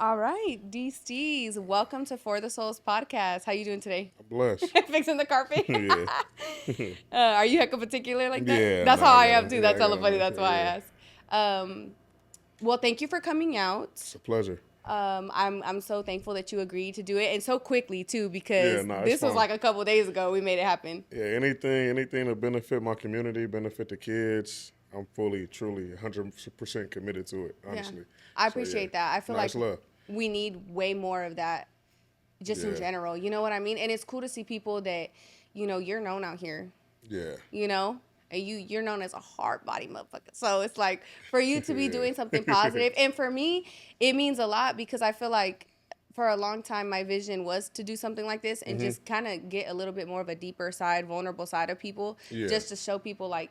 All right, Dsteez, welcome to For the Souls podcast. How you doing today? I'm blessed. Fixing the carpet. Yeah. Are you heck of particular like that? Yeah, That's no, how I I gotta, am too. yeah, That's I hella gotta funny. make That's sure. why I Yeah. asked. Well, thank you for coming out. It's a pleasure. I'm so thankful that you agreed to do it and so quickly too, Yeah, because no, it's this was fine. like a couple days ago we made it happen. Yeah, anything to benefit my community, benefit the kids. I'm fully, truly, 100% committed to it, Yeah, honestly. I So, yeah. appreciate that. I feel No, like it's love. we need way more of that, just in Yeah. general. You know what I mean? And it's cool to see people that, you're known out here. Yeah. You know, and you're known as a hard body motherfucker. So it's like for you to be Yeah. doing something positive, and for me, it means a lot because I feel like for a long time my vision was to do something like this and just kind of get a little bit more of a deeper side, vulnerable side of people, Yeah. just to show people like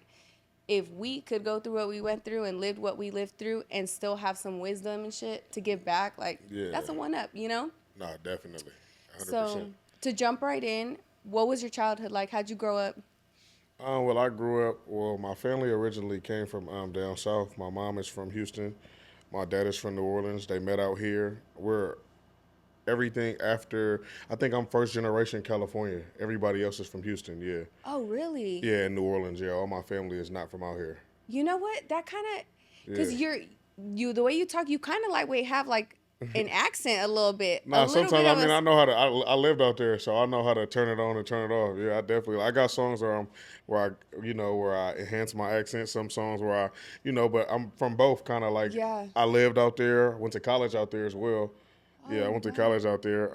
if we could go through what we went through and lived what we lived through and still have some wisdom and shit to give back, like Yeah. that's a one up, you know? No, definitely. 100%. So to jump right in, what was your childhood like? How'd you grow up? Well, I grew up, my family originally came from down south. My mom is from Houston. My dad is from New Orleans. They met out here. We're everything after, I think I'm first generation California. Everybody else is from Houston, yeah. Oh, really? Yeah, in New Orleans, yeah. All my family is not from out here. You know what? That kind of, because Yeah. the way you talk, you kind of like have like an accent a little bit. Nah, A little sometimes, bit I of mean, a, I know how to, I lived out there, so I know how to turn it on and turn it off. Yeah, I definitely, I got songs where I enhance my accent, some songs where but I'm from both, kind of like, Yeah. I lived out there, went to college out there as well. Yeah, I Oh, went to wow. college out there.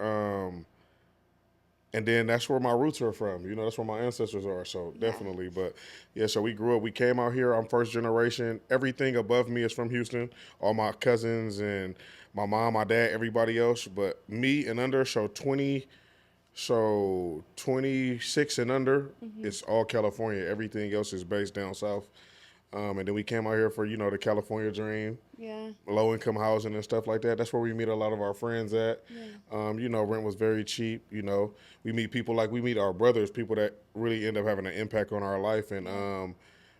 And then that's where my roots are from. That's where my ancestors are. So Yeah. definitely. But yeah, so we grew up. We came out here. I'm first generation. Everything above me is from Houston. All my cousins and my mom, my dad, everybody else. But me and under, so 26 and under, it's all California. Everything else is based down south. And then we came out here for the California dream, Yeah. low income housing and stuff like that. That's where we meet a lot of our friends at. Yeah. Rent was very cheap. We meet people like we meet our brothers, people that really end up having an impact on our life, and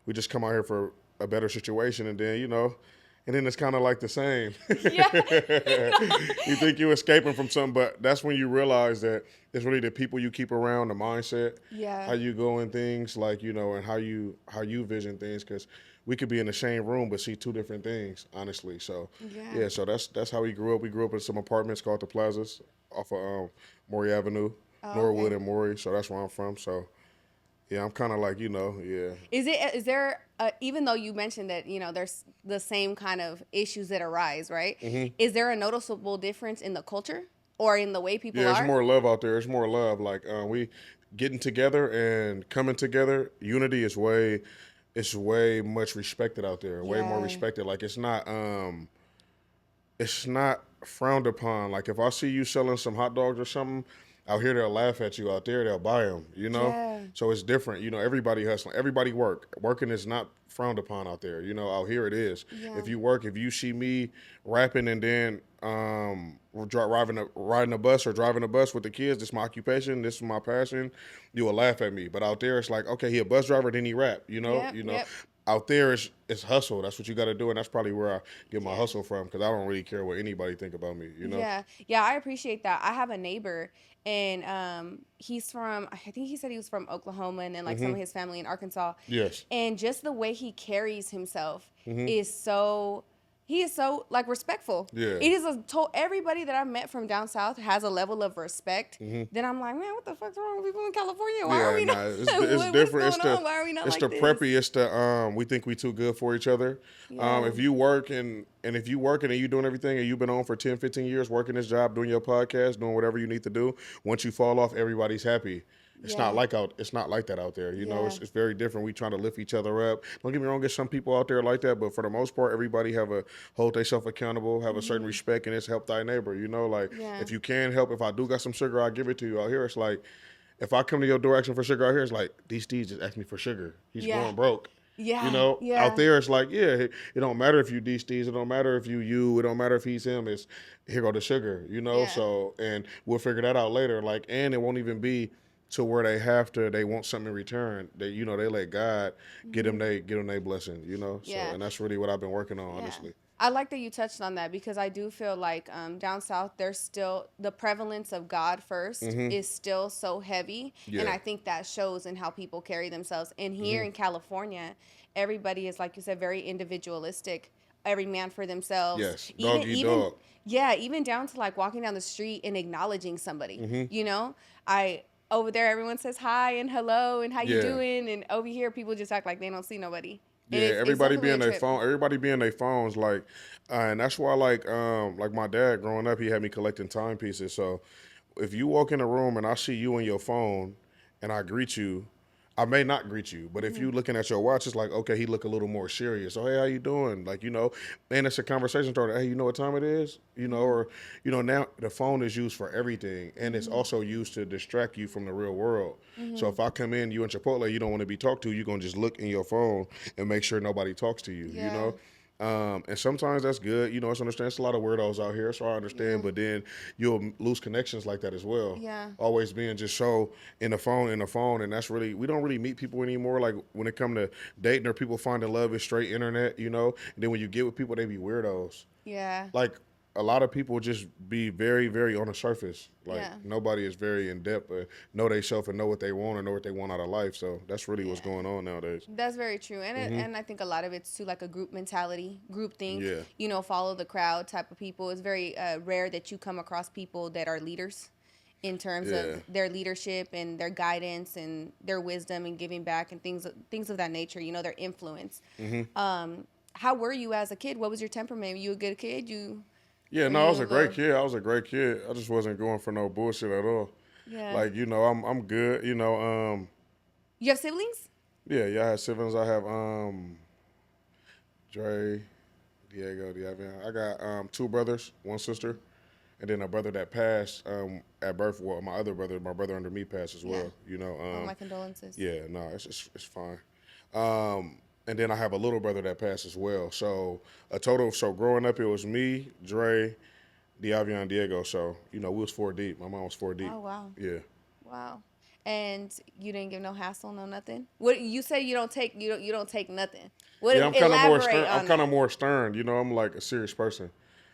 we just come out here for a better situation, and then it's kind of like the same. Yeah. You think you're escaping from something, but that's when you realize that it's really the people you keep around, the mindset, Yeah. how you go in things, like and how you vision things, because we could be in the same room but see two different things, honestly. So Yeah. so that's how we grew up. We grew up in some apartments called the Plazas off of Maury Avenue, Oh, Norwood okay. and Maury. So that's where I'm from. So yeah, I'm kind of like yeah. Is there even though you mentioned that there's the same kind of issues that arise, right? Is there a noticeable difference in the culture or in the way people Yeah, it's are? more love out there. It's more love. Like we getting together and coming together. Unity is way much respected out there. Way more Yeah. respected. Like it's not frowned upon. Like if I see you selling some hot dogs or something out here, they'll laugh at you. Out there, they'll buy them. Yeah. So it's different. Everybody hustling. Everybody work. Working is not frowned upon out there. Out here it is. Yeah. If you work, if you see me rapping and then riding a bus or driving a bus with the kids, this is my occupation. This is my passion. You will laugh at me. But out there, it's like, okay, he a bus driver, then he rap. Yep, yep. Out there, it's hustle. That's what you got to do, and that's probably where I get my hustle from, because I don't really care what anybody think about me. Yeah, yeah, I appreciate that. I have a neighbor, and he's from. I think he said he was from Oklahoma, and then like some of his family in Arkansas. Yes. And just the way he carries himself is so. He is so like respectful. Yeah. It is everybody that I've met from down south has a level of respect. Then I'm like, man, what the fuck's wrong with people in California? Why are we not? It's What's different. going on? Why are we not It's like the this? preppy. It's the we think we too good for each other. Yeah. If you work and if you working and you doing everything and you've been on for 10, 15 years working this job, doing your podcast, doing whatever you need to do, once you fall off, everybody's happy. It's Yeah. It's not like that out there. Yeah. It's very different. We trying to lift each other up. Don't get me wrong, there's some people out there like that, but for the most part, everybody hold themselves accountable, have a certain respect, and it's help thy neighbor. Yeah. If you can help, if I do got some sugar, I'll give it to you. Out here, it's like, if I come to your door asking for sugar out here, it's like, Dsteez just asked me for sugar. He's Yeah. going broke. Yeah. Yeah. Out there, it's like, yeah, it don't matter if you Dsteez, it don't matter if you, it don't matter if he's him, it's here go the sugar, Yeah. So, and we'll figure that out later. Like, and it won't even be to where they want something in return. They let God get them they blessing, So, Yeah. and that's really what I've been working on, Yeah. honestly. I like that you touched on that because I do feel like down south, there's still the prevalence of God first is still so heavy. And Yeah. I think that shows in how people carry themselves. And here in California, everybody is, like you said, very individualistic. Every man for themselves. Yes. Dog Even, eat even, dog. yeah, even down to like walking down the street and acknowledging somebody. You know, I over there, everyone says hi and hello and how you Yeah. doing. And over here, people just act like they don't see nobody. And Yeah, it's everybody be definitely a in their trip. phone. Everybody be in their phones, and that's why, like my dad growing up, he had me collecting timepieces. So, if you walk in a room and I see you on your phone, and I greet you, I may not greet you, but if you looking at your watch, it's like, okay, he look a little more serious. So, hey, how you doing? Like, and it's a conversation starter. Hey, you know what time it is? Or now the phone is used for everything, and it's also used to distract you from the real world. So if I come in, you in Chipotle, you don't want to be talked to, you're gonna just look in your phone and make sure nobody talks to you. Yeah. And sometimes that's good. It's understand. It's a lot of weirdos out here, so I understand. Yeah. But then you'll lose connections like that as well. Yeah. Always being just so in the phone, and that's really we don't really meet people anymore. Like when it come to dating or people finding love is straight internet. And then when you get with people, they be weirdos. Yeah. Like a lot of people just be very, very on the surface. Like Yeah. nobody is very in depth, know they self and know what they want and know what they want out of life. So that's really what's going on nowadays. That's very true. And I think a lot of it's too like a group mentality, group think, Yeah. follow the crowd type of people. It's very rare that you come across people that are leaders in terms Yeah. of their leadership and their guidance and their wisdom and giving back and things of that nature, their influence. How were you as a kid? What was your temperament? Were you a good kid? Yeah, Were no, I was you a a great little, kid. I was a great kid. I just wasn't going for no bullshit at all. yeah. Like, I'm good. You have siblings? Yeah, I have siblings. I have Dre, Diego, Diavian. I got two brothers, one sister, and then a brother that passed at birth. Well, my brother under me passed as well. Oh, my condolences. Yeah, no, it's fine. And then I have a little brother that passed as well. So so growing up, it was me, Dre, Diavian, Diego. So we was 4 deep. My mom was 4 deep. Oh, wow. Yeah. Wow. And you didn't give no hassle, no nothing. What you say? You don't take you don't take nothing. What Yeah, I'm kind of more elaborate stern. I'm on kind of that? more stern. I'm like a serious person.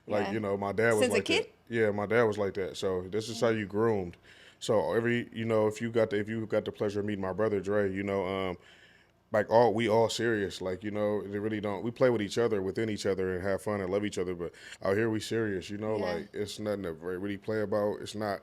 Like Yeah. my dad was Since a like kid? that. Yeah, my dad was like that. So this is how you groomed. So if you got the pleasure of meeting my brother Dre, like we all serious. Like they really don't. We play with each other, within each other, and have fun and love each other. But out here we serious. Yeah. Like it's nothing to really play about. It's not.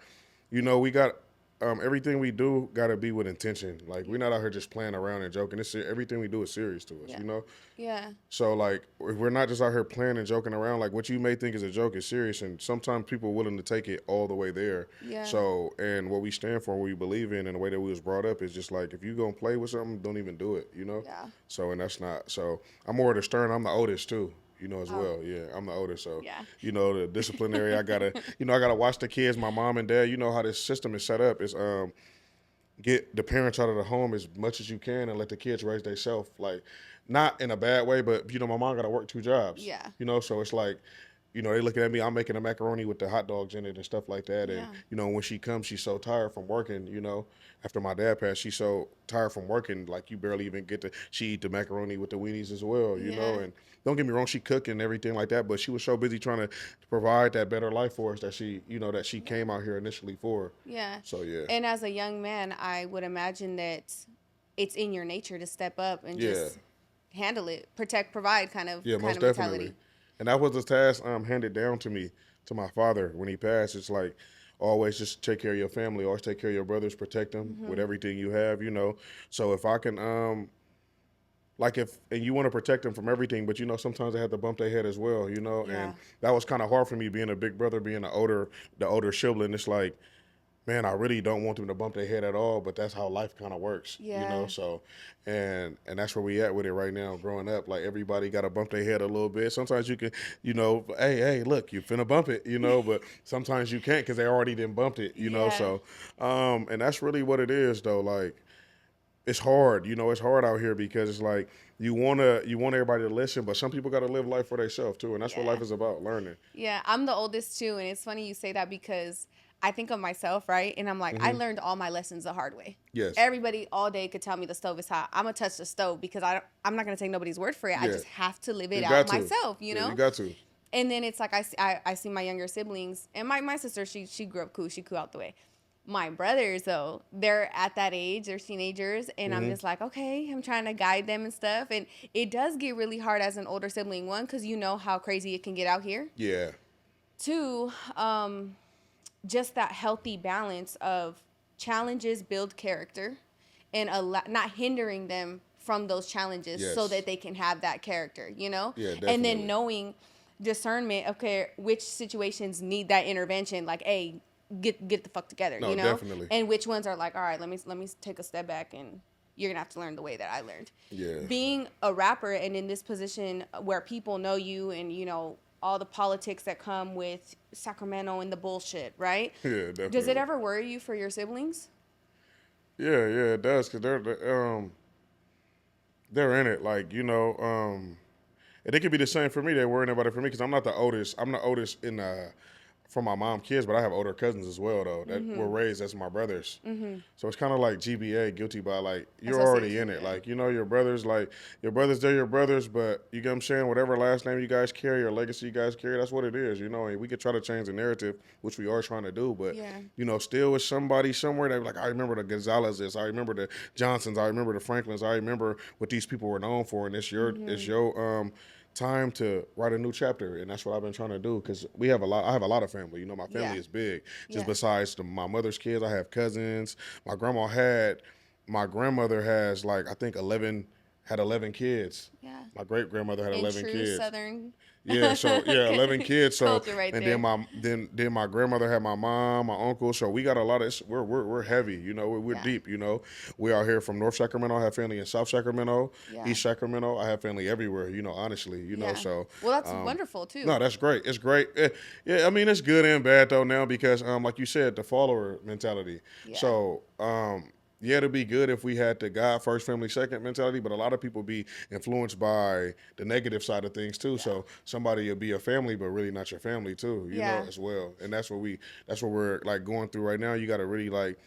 We got. Everything we do got to be with intention. Like we're not out here just playing around and joking. Everything we do is serious to us. Yeah. Yeah. So like if we're not just out here playing and joking around. Like what you may think is a joke is serious, and sometimes people are willing to take it all the way there. Yeah. So and what we stand for, what we believe in, and the way that we was brought up is just like if you gonna play with something, don't even do it. Yeah. So and that's not. So I'm more of the stern. I'm the oldest too. As Oh. well. Yeah, I'm the oldest, so Yeah. The disciplinary. I gotta, I gotta watch the kids. My mom and dad. You know how this system is set up. Is get the parents out of the home as much as you can and let the kids raise themselves. Like, not in a bad way, but my mom gotta work 2 jobs. Yeah. So it's like, they looking at me. I'm making a macaroni with the hot dogs in it and stuff like that. Yeah. And when she comes, she's so tired from working. After my dad passed, she's so tired from working. Like you barely even get to. She eat the macaroni with the weenies as well. Yeah. And don't get me wrong, she cook and everything like that. But she was so busy trying to provide that better life for us that she came out here initially for. Yeah. So yeah. And as a young man, I would imagine that it's in your nature to step up and just handle it, protect, provide kind of Yeah, most mentality. definitely. And that was the task handed down to me, to my father when he passed. It's like always just take care of your family, always take care of your brothers, protect them with everything you have. So if I can and you want to protect them from everything, but sometimes they have to bump their head as well, Yeah. and that was kind of hard for me being a big brother, being the older sibling. It's like, man, I really don't want them to bump their head at all, but that's how life kind of works, Yeah. So, and that's where we at with it right now. Growing up, like everybody got to bump their head a little bit. Sometimes you can, hey, look, you finna bump it, but sometimes you can't because they already done bumped it, Yeah. So, and that's really what it is, though. Like, it's hard, it's hard out here because it's like you want everybody to listen, but some people got to live life for themselves too, and that's what Yeah. life is about, learning. Yeah, I'm the oldest too, and it's funny you say that because I think of myself, right? And I'm like, I learned all my lessons the hard way. Yes. Everybody all day could tell me the stove is hot. I'm going to touch the stove because I'm not going to take nobody's word for it. I Yeah. just have to live it You out got to. myself, you know? You got to. And then it's like I see my younger siblings, and my sister, she grew up cool. She cool out the way. My brothers, though, they're at that age. They're teenagers, and I'm just like, okay, I'm trying to guide them and stuff. And it does get really hard as an older sibling, one, because you know how crazy it can get out here. Yeah. Two, just that healthy balance of challenges build character, and not hindering them from those challenges so that they can have that character, you know? Yeah, definitely. And then knowing discernment, okay, which situations need that intervention, like, hey, get the fuck together, No, you know? definitely. And which ones are like, all right, let me take a step back, and you're gonna have to learn the way that I learned. Yeah. Being a rapper and in this position where people know you, and you know all the politics that come with Sacramento and the bullshit, right? Yeah, definitely. Does it ever worry you for your siblings? Yeah, it does, because they're in it, like, you know, and it could be the same for me. They're worrying about it for me because I'm not the oldest. I'm the oldest from my mom's kids, but I have older cousins as well, though, that were raised as my brothers. So it's kind of like GBA, guilty by, like, you're already in it. Like, you know, your brothers, they're your brothers, but you get what I'm saying? Whatever last name you guys carry or legacy you guys carry, that's what it is, you know? And we could try to change the narrative, which we are trying to do, but, you know, still it's somebody somewhere that, like, I remember the Gonzalez's, I remember the Johnsons, I remember the Franklins, I remember what these people were known for, and it's your time to write a new chapter, and that's what I've been trying to do, because I have a lot of family, you know. My family is big, just besides my mother's kids. I have cousins. My grandmother has, like, I think 11 kids. My great grandmother had 11 kids. Southern 11 kids. So right and there. then my grandmother had my mom, my uncle. So we got a lot of, we're heavy, you know. We're deep, you know. We out here from North Sacramento. I have family in South Sacramento, East Sacramento. I have family everywhere, you know. Honestly, you know. So well, that's wonderful too. No, that's great. It's great. Yeah, I mean, it's good and bad though now, because like you said, the follower mentality. So it'd be good if we had the God first, family second mentality, but a lot of people be influenced by the negative side of things too. So somebody will be a family, but really not your family too, you know, as well. And that's what we're like going through right now. You got to really, like,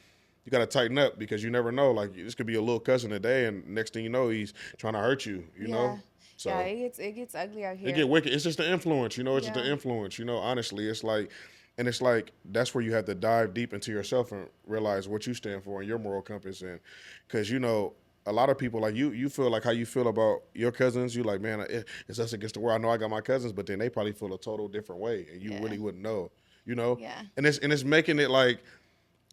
you got to tighten up, because you never know. Like, this could be a little cousin today, and next thing you know, he's trying to hurt you, you know? So it gets ugly out here. It get wicked. It's just the influence, you know. It's just the influence, you know. Honestly, it's like, and it's like, that's where you have to dive deep into yourself and realize what you stand for and your moral compass. And because, you know, a lot of people, like, you feel like how you feel about your cousins. You like, man, it's us against the world. I know I got my cousins, but then they probably feel a total different way, and you really wouldn't know, you know. And it's making it like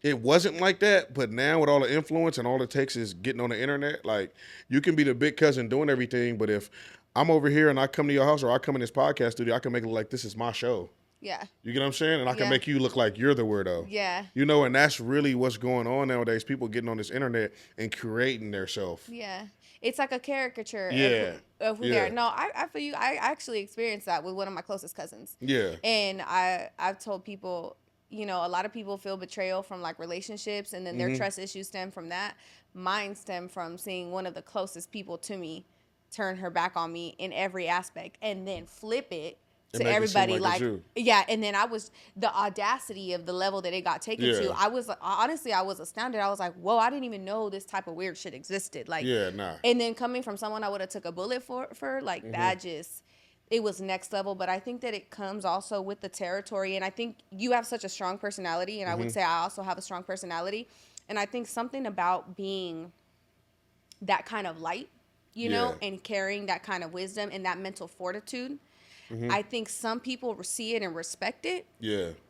it wasn't like that, but now with all the influence and all it takes is getting on the internet, like, you can be the big cousin doing everything, but if I'm over here and I come to your house or I come in this podcast studio, I can make it like this is my show. You get what I'm saying? And I can make you look like you're the weirdo. You know, and that's really what's going on nowadays. People getting on this internet and creating their self. It's like a caricature of who they are. No, I feel you. I actually experienced that with one of my closest cousins. And I've told people, you know, a lot of people feel betrayal from, like, relationships, and then their trust issues stem from that. Mine stem from seeing one of the closest people to me turn her back on me in every aspect, and then flip it to everybody, like and then I was, the audacity of the level that it got taken to, I was astounded. I was like, whoa, I didn't even know this type of weird shit existed, like, and then coming from someone I would have took a bullet for like, that just, it was next level. But I think that it comes also with the territory, and I think you have such a strong personality, and I would say I also have a strong personality, and I think something about being that kind of light, you know, and carrying that kind of wisdom and that mental fortitude, I think some people see it and respect it,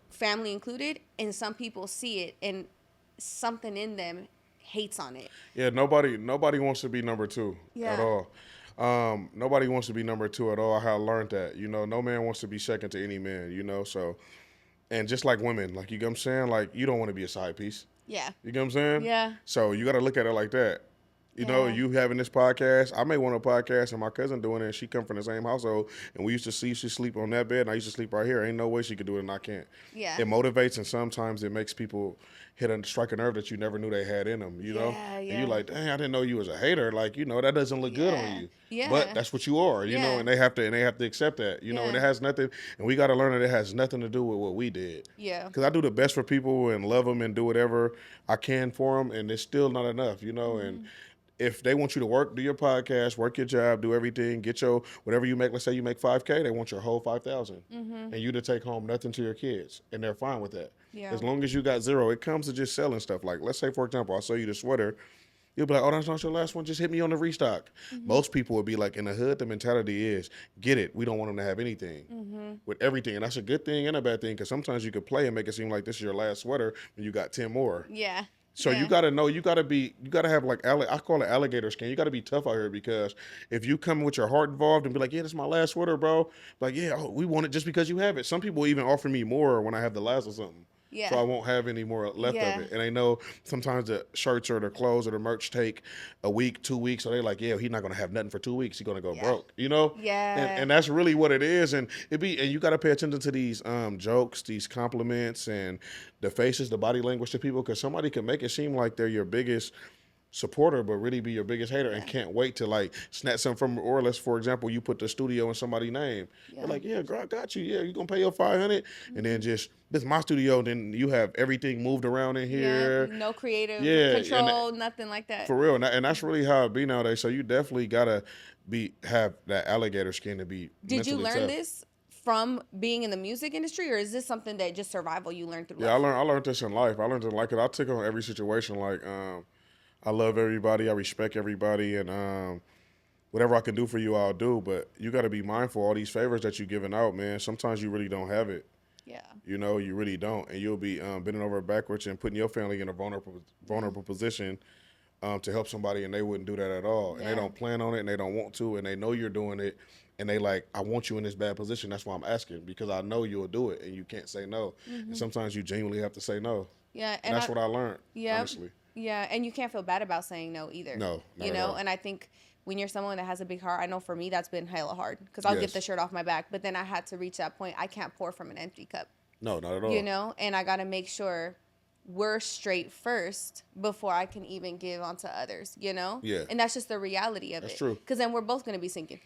family included, and some people see it and something in them hates on it. Nobody wants to be number two at all. Nobody wants to be number two at all. I have learned that, you know. No man wants to be second to any man, you know. So, and just like women, like, you know what I'm saying, like, you don't want to be a side piece. You know what I'm saying? So you got to look at it like that. You know, you having this podcast, I may want a podcast, and my cousin doing it, and she come from the same household, and we used to see she sleep on that bed, and I used to sleep right here. Ain't no way she could do it, and I can't. It motivates, and sometimes it makes people strike a nerve that you never knew they had in them, you know? Yeah. And you're like, dang, I didn't know you was a hater. Like, you know, that doesn't look good on you. Yeah. But that's what you are, you know, and they have to accept that, you know, and it has nothing, and we got to learn that it has nothing to do with what we did. Yeah. Because I do the best for people and love them and do whatever I can for them, and it's still not enough, you know, and if they want you to work, do your podcast, work your job, do everything, get your whatever you make. Let's say you make $5K, they want your whole 5,000, and you to take home nothing to your kids, and they're fine with that. Yeah. As long as you got zero, it comes to just selling stuff. Like let's say, for example, I sell you the sweater. You'll be like, oh, that's not your last one. Just hit me on the restock. Most people would be like, in the hood, the mentality is, get it. We don't want them to have anything with everything. And that's a good thing and a bad thing because sometimes you could play and make it seem like this is your last sweater when you got 10 more. Yeah. So you got to know, you got to have like, I call it alligator skin. You got to be tough out here because if you come with your heart involved and be like, yeah, this is my last sweater, bro. Like, yeah, we want it just because you have it. Some people even offer me more when I have the last or something. Yeah. So I won't have any more left of it. And they know sometimes the shirts or the clothes or the merch take a week, 2 weeks. So they're like, yeah, he's not going to have nothing for 2 weeks. He's going to go broke, you know? Yeah. And that's really what it is. And and you got to pay attention to these jokes, these compliments, and the faces, the body language to people, because somebody can make it seem like they're your biggest supporter but really be your biggest hater and can't wait to like snatch something from, or let's, for example, you put the studio in somebody's name. They're like, yeah, girl, I got you. Yeah, you gonna pay your 500, and then just, this is my studio, then you have everything moved around in here. No creative control, nothing like that. For real, and that's really how it be nowadays. So you definitely gotta have that alligator skin to be. Did you learn tough. this from being in the music industry, or is this something that just survival you learned through life? Yeah, I learned this in life. I learned it like it. I took on every situation. Like I love everybody. I respect everybody, and whatever I can do for you, I'll do. But you got to be mindful of all these favors that you're giving out, man. Sometimes you really don't have it. Yeah. You know, you really don't, and you'll be bending over backwards and putting your family in a vulnerable position to help somebody, and they wouldn't do that at all. And they don't plan on it, and they don't want to, and they know you're doing it, and they like, I want you in this bad position. That's why I'm asking, because I know you'll do it, and you can't say no. And sometimes you genuinely have to say no. Yeah, and that's what I learned. Yeah, honestly. Yeah, and you can't feel bad about saying no either. No, not you know, at all. and I think when you're someone that has a big heart, I know for me that's been hella hard because I'll get the shirt off my back, but then I had to reach that point. I can't pour from an empty cup. No, not at all. You know, and I got to make sure we're straight first before I can even give onto others, you know? Yeah. And that's just the reality of it. That's true. Because then we're both going to be sinking.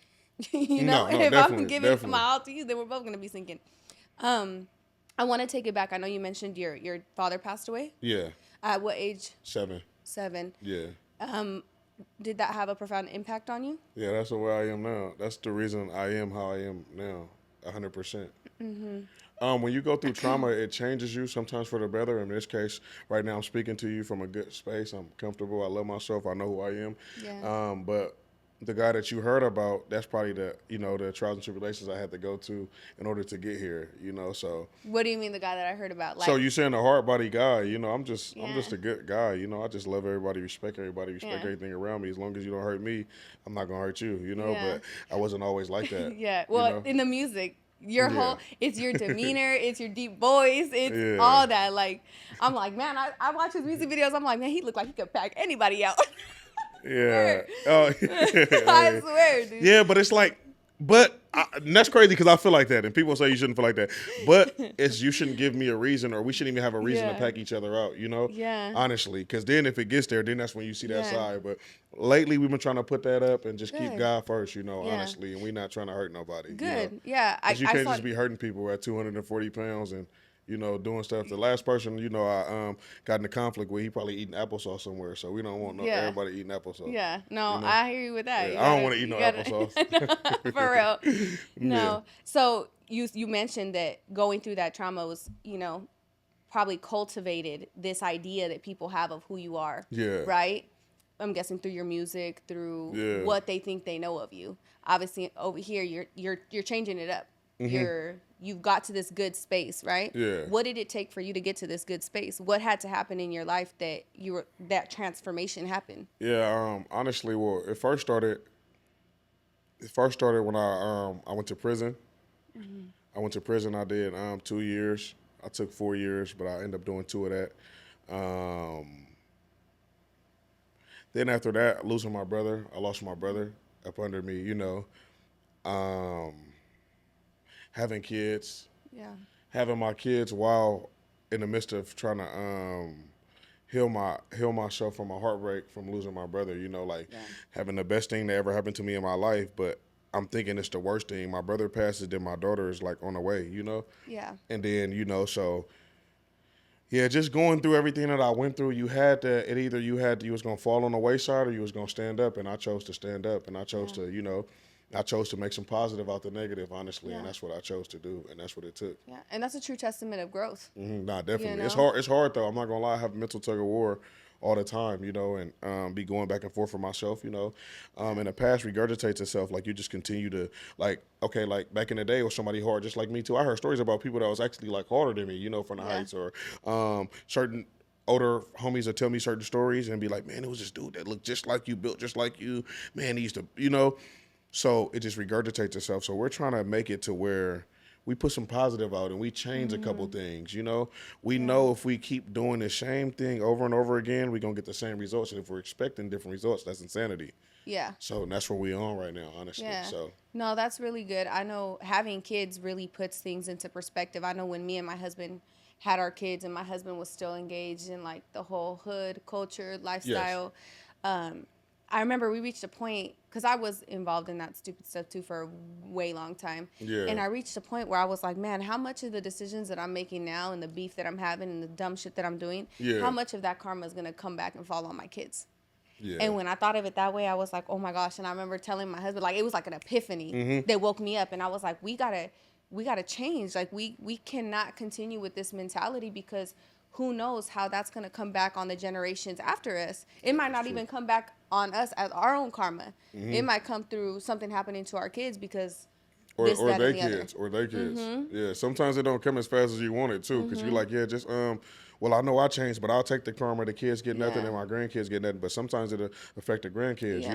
You know? And if I'm giving my all to you, then we're both going to be sinking. I want to take it back. I know you mentioned your father passed away. Yeah. At what age? 7. 7. Yeah. Did that have a profound impact on you? Yeah, that's the way I am now. That's the reason I am how I am now, 100%. When you go through trauma, it changes you sometimes for the better. In this case, right now I'm speaking to you from a good space. I'm comfortable. I love myself. I know who I am. Yeah. But the guy that you heard about, that's probably the trials and tribulations I had to go to in order to get here, you know, so. What do you mean the guy that I heard about? Like, so you saying a hard body guy, you know, I'm just a good guy, you know, I just love everybody, respect everything around me. As long as you don't hurt me, I'm not going to hurt you, you know, but I wasn't always like that. Yeah, well, you know? In the music, your whole, it's your demeanor, it's your deep voice, it's all that. Like, I'm like, man, I watch his music videos, I'm like, man, he look like he could pack anybody out. Yeah. Oh, I swear, dude. Yeah, but it's like, and that's crazy because I feel like that, and people say you shouldn't feel like that. But you shouldn't give me a reason, or we shouldn't even have a reason to pack each other out, you know? Yeah. Honestly, because then if it gets there, then that's when you see that side. But lately, we've been trying to put that up and just keep God first, you know, honestly, and we're not trying to hurt nobody. Good. You know? Yeah. You can't just be hurting people at 240 pounds and, you know, doing stuff. The last person, you know, I got into conflict with, he probably eating applesauce somewhere. So we don't want everybody eating applesauce. Yeah. No, you know? I hear you with that. Yeah, I don't want to eat no applesauce. For real. No. Yeah. So you mentioned that going through that trauma was, you know, probably cultivated this idea that people have of who you are. Yeah. Right? I'm guessing through your music, through what they think they know of you. Obviously, over here, you're changing it up. Mm-hmm. You've got to this good space, right? Yeah. What did it take for you to get to this good space? What had to happen in your life that transformation happened? Yeah, honestly, well, it first started when I went to prison. Mm-hmm. I went to prison. I did 2 years. I took 4 years, but I ended up doing 2 of that. Then after that, losing my brother, I lost my brother up under me, you know. Having kids, having my kids while in the midst of trying to heal myself from a heartbreak from losing my brother. You know, like having the best thing that ever happened to me in my life, but I'm thinking it's the worst thing. My brother passes, then my daughter is like on the way. You know. Yeah. And then so. Yeah, just going through everything that I went through, you had to. You was gonna fall on the wayside or you was gonna stand up, and I chose to stand up, and I chose to, I chose to make some positive out the negative, honestly, and that's what I chose to do, and that's what it took. Yeah, and that's a true testament of growth. Nah, definitely, it's hard. It's hard though. I'm not gonna lie. I have a mental tug of war all the time, and be going back and forth for myself, in the past regurgitates itself. Like you just continue to like back in the day, was somebody hard just like me too. I heard stories about people that was actually like harder than me, from the heights or certain older homies that tell me certain stories and be like, man, it was this dude that looked just like you, built just like you, man, he used to, so it just regurgitates itself. So we're trying to make it to where we put some positive out and we change a couple things, We know if we keep doing the same thing over and over again, we're going to get the same results. And if we're expecting different results, that's insanity. Yeah. So that's where we're on right now, honestly. Yeah. So. No, that's really good. I know having kids really puts things into perspective. I know when me and my husband had our kids and my husband was still engaged in like the whole hood culture, lifestyle, I remember we reached a point, because I was involved in that stupid stuff too for a way long time. Yeah. And I reached a point where I was like, man, how much of the decisions that I'm making now and the beef that I'm having and the dumb shit that I'm doing, how much of that karma is going to come back and fall on my kids? Yeah. And when I thought of it that way, I was like, oh my gosh. And I remember telling my husband, like, it was like an epiphany that woke me up. And I was like, we gotta change. Like, we cannot continue with this mentality, because who knows how that's going to come back on the generations after us. It might not even come back on us as our own karma. It might come through something happening to our kids because or their kids. Yeah, sometimes it don't come as fast as you want it too, because you're like, well, I know I changed, but I'll take the karma. The kids get nothing and my grandkids get nothing. But sometimes it'll affect the grandkids,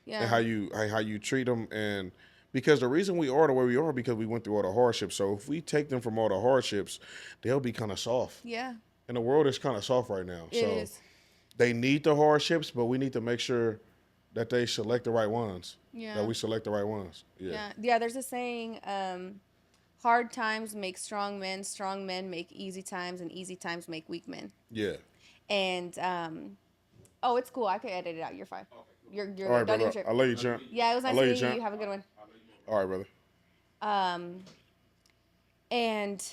and how you treat them. And because the reason we are the way we are, because we went through all the hardships. So if we take them from all the hardships, they'll be kind of soft. Yeah. And the world is kind of soft right now. It is. They need the hardships, but we need to make sure that they select the right ones. Yeah. That we select the right ones. Yeah, there's a saying, hard times make strong men make easy times, and easy times make weak men. Yeah. And, it's cool. I could edit it out. You're fine. You're all right, brother. I'll let you, champ. Yeah, it was nice meeting you. Have a good one. All right, brother. And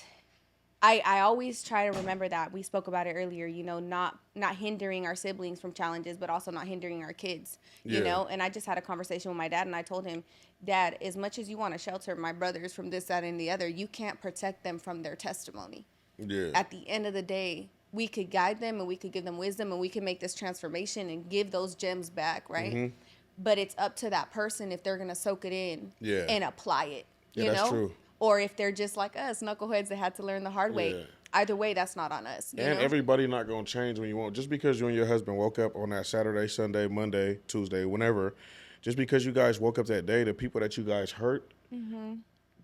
I always try to remember that. We spoke about it earlier, not hindering our siblings from challenges, but also not hindering our kids, you know? And I just had a conversation with my dad, and I told him, Dad, as much as you want to shelter my brothers from this, that, and the other, you can't protect them from their testimony. Yeah. At the end of the day, we could guide them and we could give them wisdom and we can make this transformation and give those gems back, right? But it's up to that person if they're going to soak it in and apply it, you know? That's true. Or if they're just like us, knuckleheads that had to learn the hard way. Either way, that's not on us. And everybody not going to change when you want. Just because you and your husband woke up on that Saturday, Sunday, Monday, Tuesday, whenever, just because you guys woke up that day, the people that you guys hurt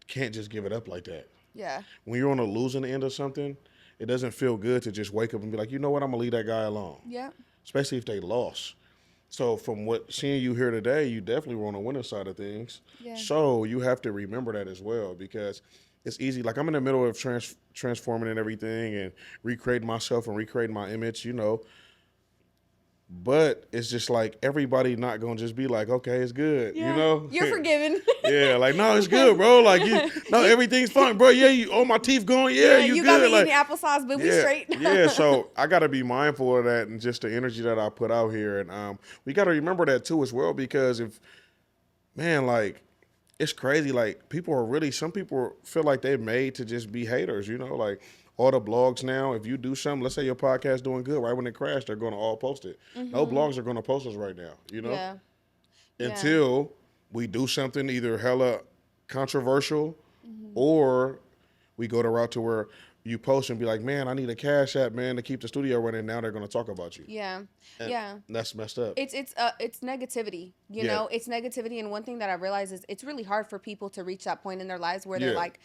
can't just give it up like that. Yeah. When you're on the losing end of something, it doesn't feel good to just wake up and be like, you know what, I'm going to leave that guy alone. Yeah. Especially if they lost. So from seeing you here today, you definitely were on the winning side of things. Yeah. So you have to remember that as well, because it's easy. Like, I'm in the middle of transforming and everything and recreating myself and recreating my image, But it's just like everybody not going to just be like, okay, it's good, You're forgiven. Yeah, like, no, it's good, bro. Like, everything's fine, bro. Yeah, all my teeth going. Yeah, you got good. me eating applesauce, but we straight. Yeah, so I got to be mindful of that and just the energy that I put out here. And we got to remember that too as well, because it's crazy. Like, some people feel like they're made to just be haters, like, all the blogs now, if you do something, let's say your podcast doing good, right when it crashed, they're going to all post it. No blogs are going to post us right now, Yeah. Until we do something either hella controversial or we go the route to where you post and be like, man, I need a cash app, man, to keep the studio running. Now they're going to talk about you. Yeah. And that's messed up. It's negativity, you know? It's negativity. And one thing that I realize is it's really hard for people to reach that point in their lives where they're like,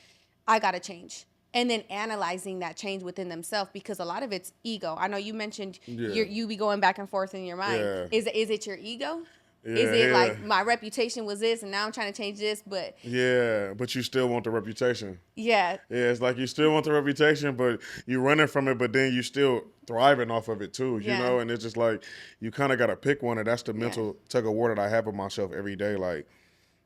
I got to change. And then analyzing that change within themselves, because a lot of it's ego. I know you mentioned you be going back and forth in your mind. Yeah. Is it your ego? Is it like my reputation was this and now I'm trying to change this, but but you still want the reputation. Yeah, it's like you still want the reputation, but you're running from it, but then you still thriving off of it too, you know. And it's just like you kind of got to pick one, and that's the mental tug of war that I have with myself every day. Like,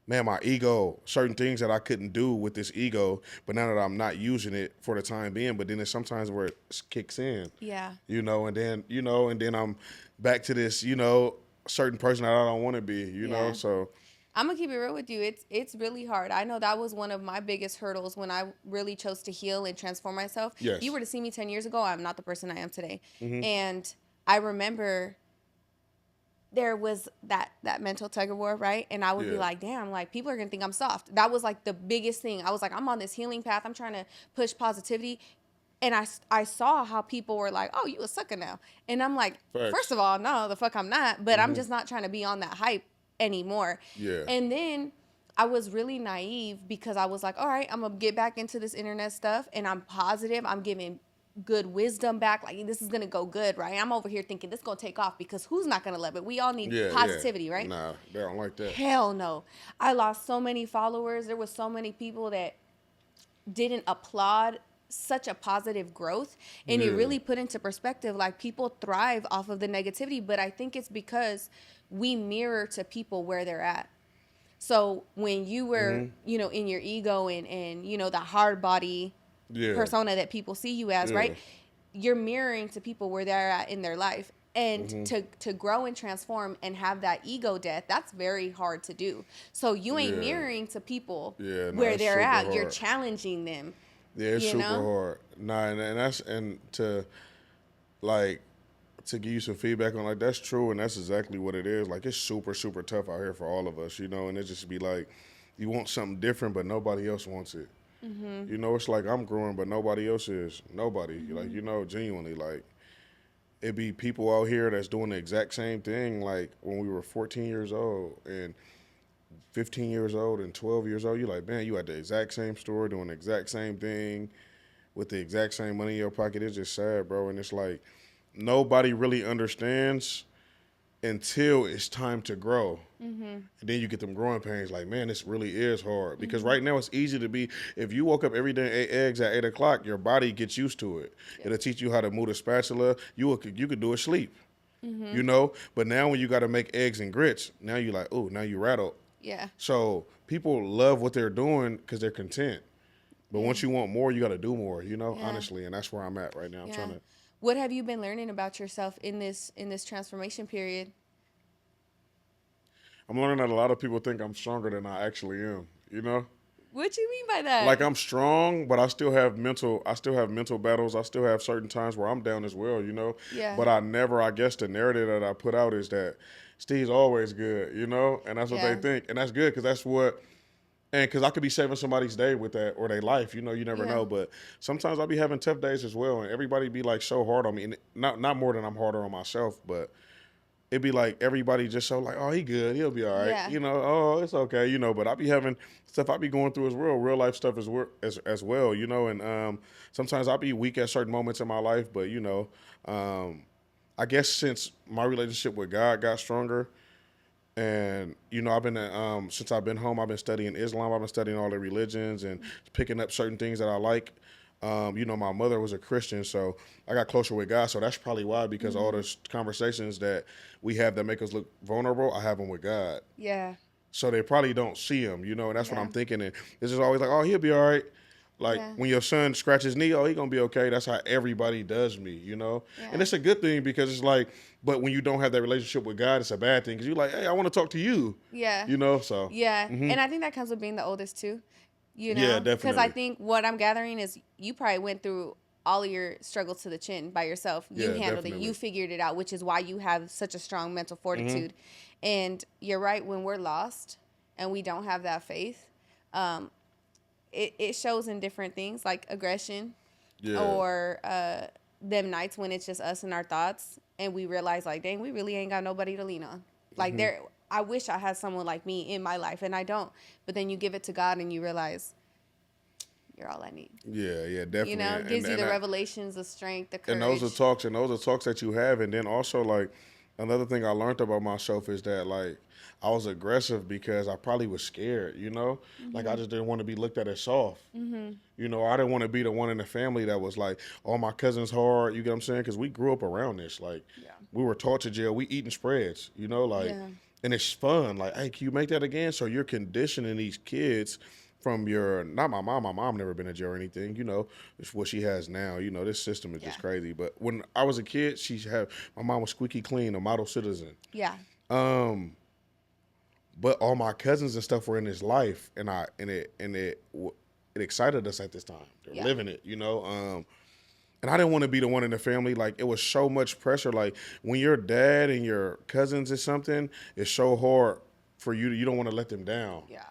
man, my ego, certain things that I couldn't do with this ego, but now that I'm not using it for the time being, but then there's sometimes where it kicks in, you know, and then I'm back to this, you know, certain person that I don't want to be, you know. So I'm gonna keep it real with you. It's really hard. I know that was one of my biggest hurdles when I really chose to heal and transform myself. Yes. If you were to see me 10 years ago, I'm not the person I am today. And I remember there was that mental tug of war, right? And I would be like, damn, like people are gonna think I'm soft. That was like the biggest thing. I was like, I'm on this healing path. I'm trying to push positivity. And I saw how people were like, oh, you a sucker now. And I'm like, first of all, no, the fuck I'm not. But I'm just not trying to be on that hype anymore. And then I was really naive because I was like, all right, I'm going to get back into this internet stuff. And I'm positive. I'm giving good wisdom back. Like, this is going to go good, right? I'm over here thinking this is going to take off because who's not going to love it? We all need positivity, right? Nah, they don't like that. Hell no. I lost so many followers. There was so many people that didn't applaud such a positive growth, and it really put into perspective like people thrive off of the negativity, but I think it's because we mirror to people where they're at. So when you were you know, in your ego and you know, the hard body persona that people see you as, right, you're mirroring to people where they're at in their life. And to grow and transform and have that ego death, that's very hard to do. So you ain't mirroring to people where they're at. You're challenging them. Yeah, it's super hard. Nah, and that's, and to like, to give you some feedback on, like, that's true, and that's exactly what it is. Like, it's super, super tough out here for all of us, you know, and it just be like, you want something different, but nobody else wants it. You know, it's like I'm growing, but nobody else is. Nobody. Like, you know, genuinely, like, it be people out here that's doing the exact same thing, like, when we were 14 years old, and 15 years old and 12 years old, you're like, man, you at the exact same store doing the exact same thing with the exact same money in your pocket. It's just sad, bro. And it's like nobody really understands until it's time to grow. And then you get them growing pains like, man, this really is hard. Because right now it's easy to be, if you woke up every day and ate eggs at 8 o'clock, your body gets used to it. It'll teach you how to move a spatula. You could do it sleep, you know? But now when you got to make eggs and grits, now you're like, oh, now you rattled. So people love what they're doing because they're content. But once you want more, you got to do more, you know, honestly. And that's where I'm at right now. I'm trying to. What have you been learning about yourself in this transformation period? I'm learning that a lot of people think I'm stronger than I actually am, you know? What do you mean by that? Like, I'm strong, but I still have mental battles. I still have certain times where I'm down as well, you know? But I guess the narrative that I put out is that Steve's always good, you know? And that's what they think. And that's good because that's what, and because I could be saving somebody's day with that or their life, you know, you never know. But sometimes I'll be having tough days as well. And everybody be like so hard on me. And not more than I'm harder on myself, but it'd be like everybody just so like, oh, he good. He'll be all right. You know, oh, it's okay, you know. But I be having stuff I be going through as well, real life stuff as well, you know. And sometimes I'll be weak at certain moments in my life. But, you know, I guess since my relationship with God got stronger, and, you know, I've been, since I've been home, I've been studying Islam. I've been studying all the religions and picking up certain things that I like. You know, my mother was a Christian, so I got closer with God. So that's probably why, because all the conversations that we have that make us look vulnerable, I have them with God. So they probably don't see him, you know, and that's what I'm thinking. And it's just always like, oh, he'll be all right. Like, when your son scratches his knee, oh, he going to be okay. That's how everybody does me, you know? And it's a good thing because it's like, but when you don't have that relationship with God, it's a bad thing because you're like, hey, I want to talk to you. You know, so. And I think that comes with being the oldest too, you know? Definitely. Because I think what I'm gathering is you probably went through all of your struggles to the chin by yourself. You handled it. You figured it out, which is why you have such a strong mental fortitude. And you're right, when we're lost and we don't have that faith, it shows in different things like aggression or them nights when it's just us and our thoughts and we realize like, dang, we really ain't got nobody to lean on. Like I wish I had someone like me in my life and I don't. But then you give it to God and you realize you're all I need. Definitely. You know, it gives you the revelations, the strength, the courage. And those are talks that you have. And then also like another thing I learned about myself is that like I was aggressive because I probably was scared, you know? Like I just didn't want to be looked at as soft. You know, I didn't want to be the one in the family that was like, oh, my cousin's hard, you get what I'm saying? Because we grew up around this. Like, we were taught to jail, we eating spreads, you know? Like, and it's fun. Like, hey, can you make that again? So you're conditioning these kids from your, not my mom never been in jail or anything, you know, it's what she has now. You know, this system is just crazy. But when I was a kid, my mom was squeaky clean, a model citizen. Yeah. But all my cousins and stuff were in his life, and it excited us at this time. They're living it, you know. And I didn't want to be the one in the family. Like, it was so much pressure. Like, when your dad and your cousins is something, it's so hard for you. You don't want to let them down. Yeah.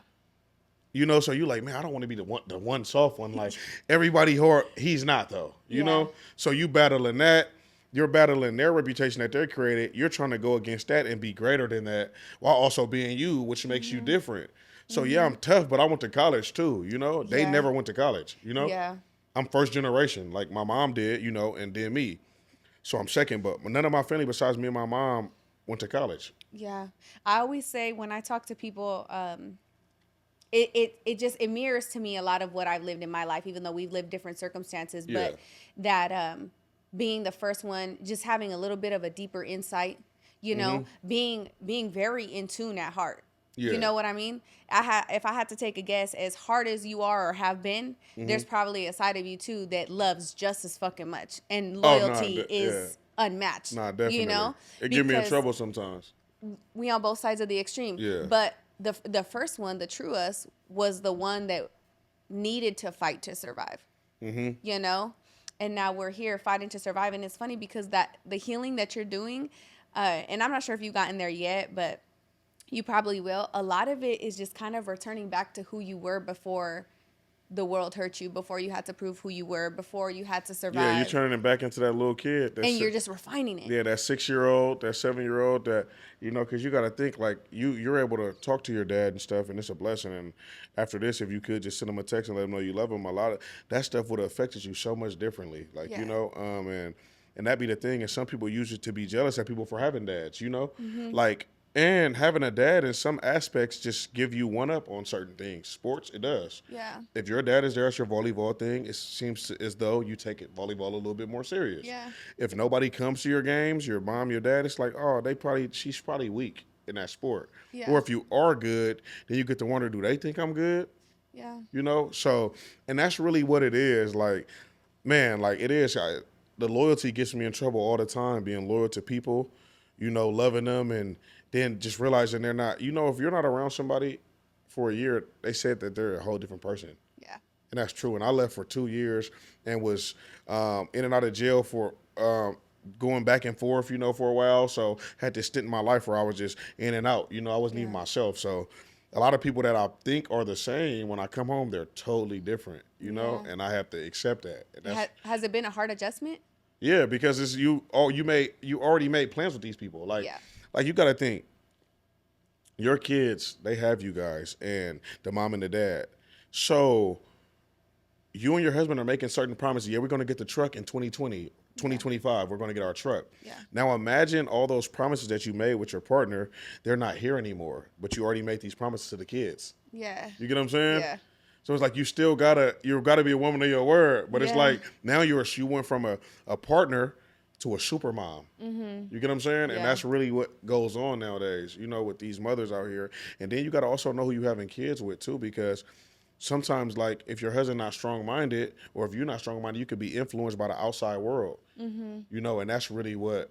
You know, so you like, man, I don't want to be the one soft one. Like, everybody hard, he's not though. You know, so you battling that. You're battling their reputation that they created. You're trying to go against that and be greater than that while also being you, which makes you different. So yeah, I'm tough, but I went to college too. You know, they never went to college. You know, I'm first generation, like my mom did. You know, and then me. So I'm second, but none of my family besides me and my mom went to college. Yeah, I always say when I talk to people, it mirrors to me a lot of what I've lived in my life, even though we've lived different circumstances. But that being the first one, just having a little bit of a deeper insight, you know, being very in tune at heart. You know what I mean? If I had to take a guess, as hard as you are or have been, there's probably a side of you too that loves just as fucking much, and loyalty is unmatched. Nah, definitely. You know, it get me in trouble sometimes. We on both sides of the extreme. Yeah. But the first one, the true us, was the one that needed to fight to survive. You know, and now we're here fighting to survive, and it's funny because that the healing that you're doing, and I'm not sure if you've gotten there yet, but you probably will. A lot of it is just kind of returning back to who you were before the world hurt you, before you had to prove who you were, before you had to survive. Yeah, you're turning it back into that little kid. And you're just refining it. Yeah, that 6-year-old, that 7-year-old, that, you know, because you got to think, like, you're able to talk to your dad and stuff, and it's a blessing. And after this, if you could just send him a text and let him know you love him, a lot of that stuff would have affected you so much differently. Like, you know, and that be the thing. And some people use it to be jealous at people for having dads, you know? Like, and having a dad in some aspects just give you one up on certain things. Sports, it does. Yeah. If your dad is there as your volleyball thing, it seems as though you take it volleyball a little bit more serious. Yeah. If nobody comes to your games, your mom, your dad, it's like, oh, she's probably weak in that sport. Yeah. Or if you are good, then you get to wonder, do they think I'm good? Yeah. You know? So, and that's really what it is. Like, man, like it is. The loyalty gets me in trouble all the time, being loyal to people, you know, loving them, and then just realizing they're not, you know, if you're not around somebody for a year, they said that they're a whole different person. Yeah. And that's true. And I left for 2 years and was in and out of jail for going back and forth, you know, for a while. So had this stint in my life where I was just in and out, you know, I wasn't even myself. So a lot of people that I think are the same, when I come home, they're totally different, you know, and I have to accept that. And has it been a hard adjustment? Yeah, because it's you already made plans with these people. Like, like you got to think, your kids, they have you guys and the mom and the dad. So you and your husband are making certain promises. Yeah, we're going to get the truck in 2020, 2025. We're going to get our truck. Yeah. Now imagine all those promises that you made with your partner. They're not here anymore, but you already made these promises to the kids. Yeah. You get what I'm saying? Yeah. So it's like you gotta be a woman of your word. But it's like now you went from a partner to a super mom. You get what I'm saying? And that's really what goes on nowadays, you know, with these mothers out here. And then you got to also know who you having kids with too, because sometimes, like, if your husband not strong-minded, or if you're not strong-minded, you could be influenced by the outside world, you know, and that's really what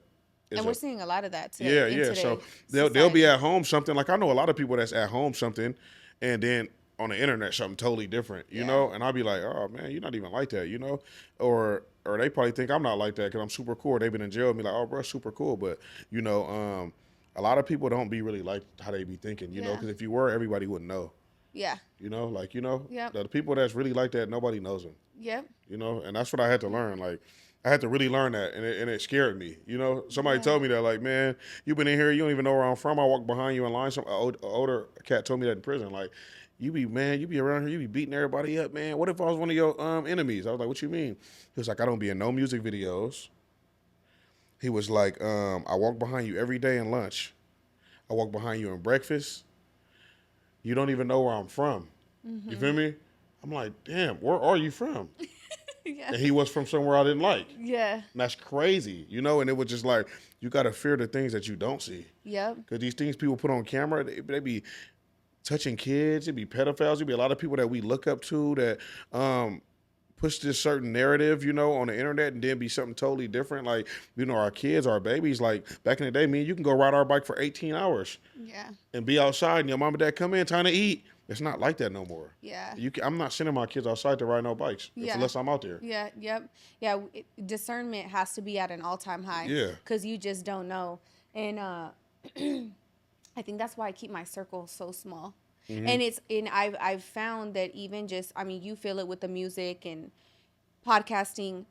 is. And we're seeing a lot of that too. Yeah. So they'll be at home something. Like, I know a lot of people that's at home something, and then on the internet something totally different, you know? And I'll be like, oh, man, you're not even like that, you know? Or they probably think I'm not like that because I'm super cool. They've been in jail and be like, oh, bro, super cool. But, you know, a lot of people don't be really like how they be thinking, you know? Because if you were, everybody wouldn't know. Yeah. You know, like, you know? The people that's really like that, nobody knows them. Yep. You know? And that's what I had to learn. Like, I had to really learn that, and it scared me. You know, somebody told me that, like, man, you been in here, you don't even know where I'm from. I walk behind you in line. Some older cat told me that in prison. Like, you be around here, you be beating everybody up, man. What if I was one of your enemies? I was like, what you mean? He was like, I don't be in no music videos. He was like, I walk behind you every day in lunch. I walk behind you in breakfast. You don't even know where I'm from. Mm-hmm. You feel me? I'm like, damn, where are you from? Yeah. And he was from somewhere I didn't like. Yeah. And that's crazy, you know? And it was just like, you got to fear the things that you don't see. Yep. Because these things people put on camera, they be touching kids. It be pedophiles. It be a lot of people that we look up to that push this certain narrative, you know, on the internet and then be something totally different. Like, you know, our kids, our babies, like back in the day, you can go ride our bike for 18 hours. Yeah. And be outside and your mom and dad come in time to eat. It's not like that no more. Yeah. I'm not sending my kids outside to ride no bikes unless I'm out there. Yeah, yep. Yeah, discernment has to be at an all-time high. Yeah. Because you just don't know. And I think that's why I keep my circle so small. Mm-hmm. And I've found that even just, I mean, you feel it with the music and podcasting,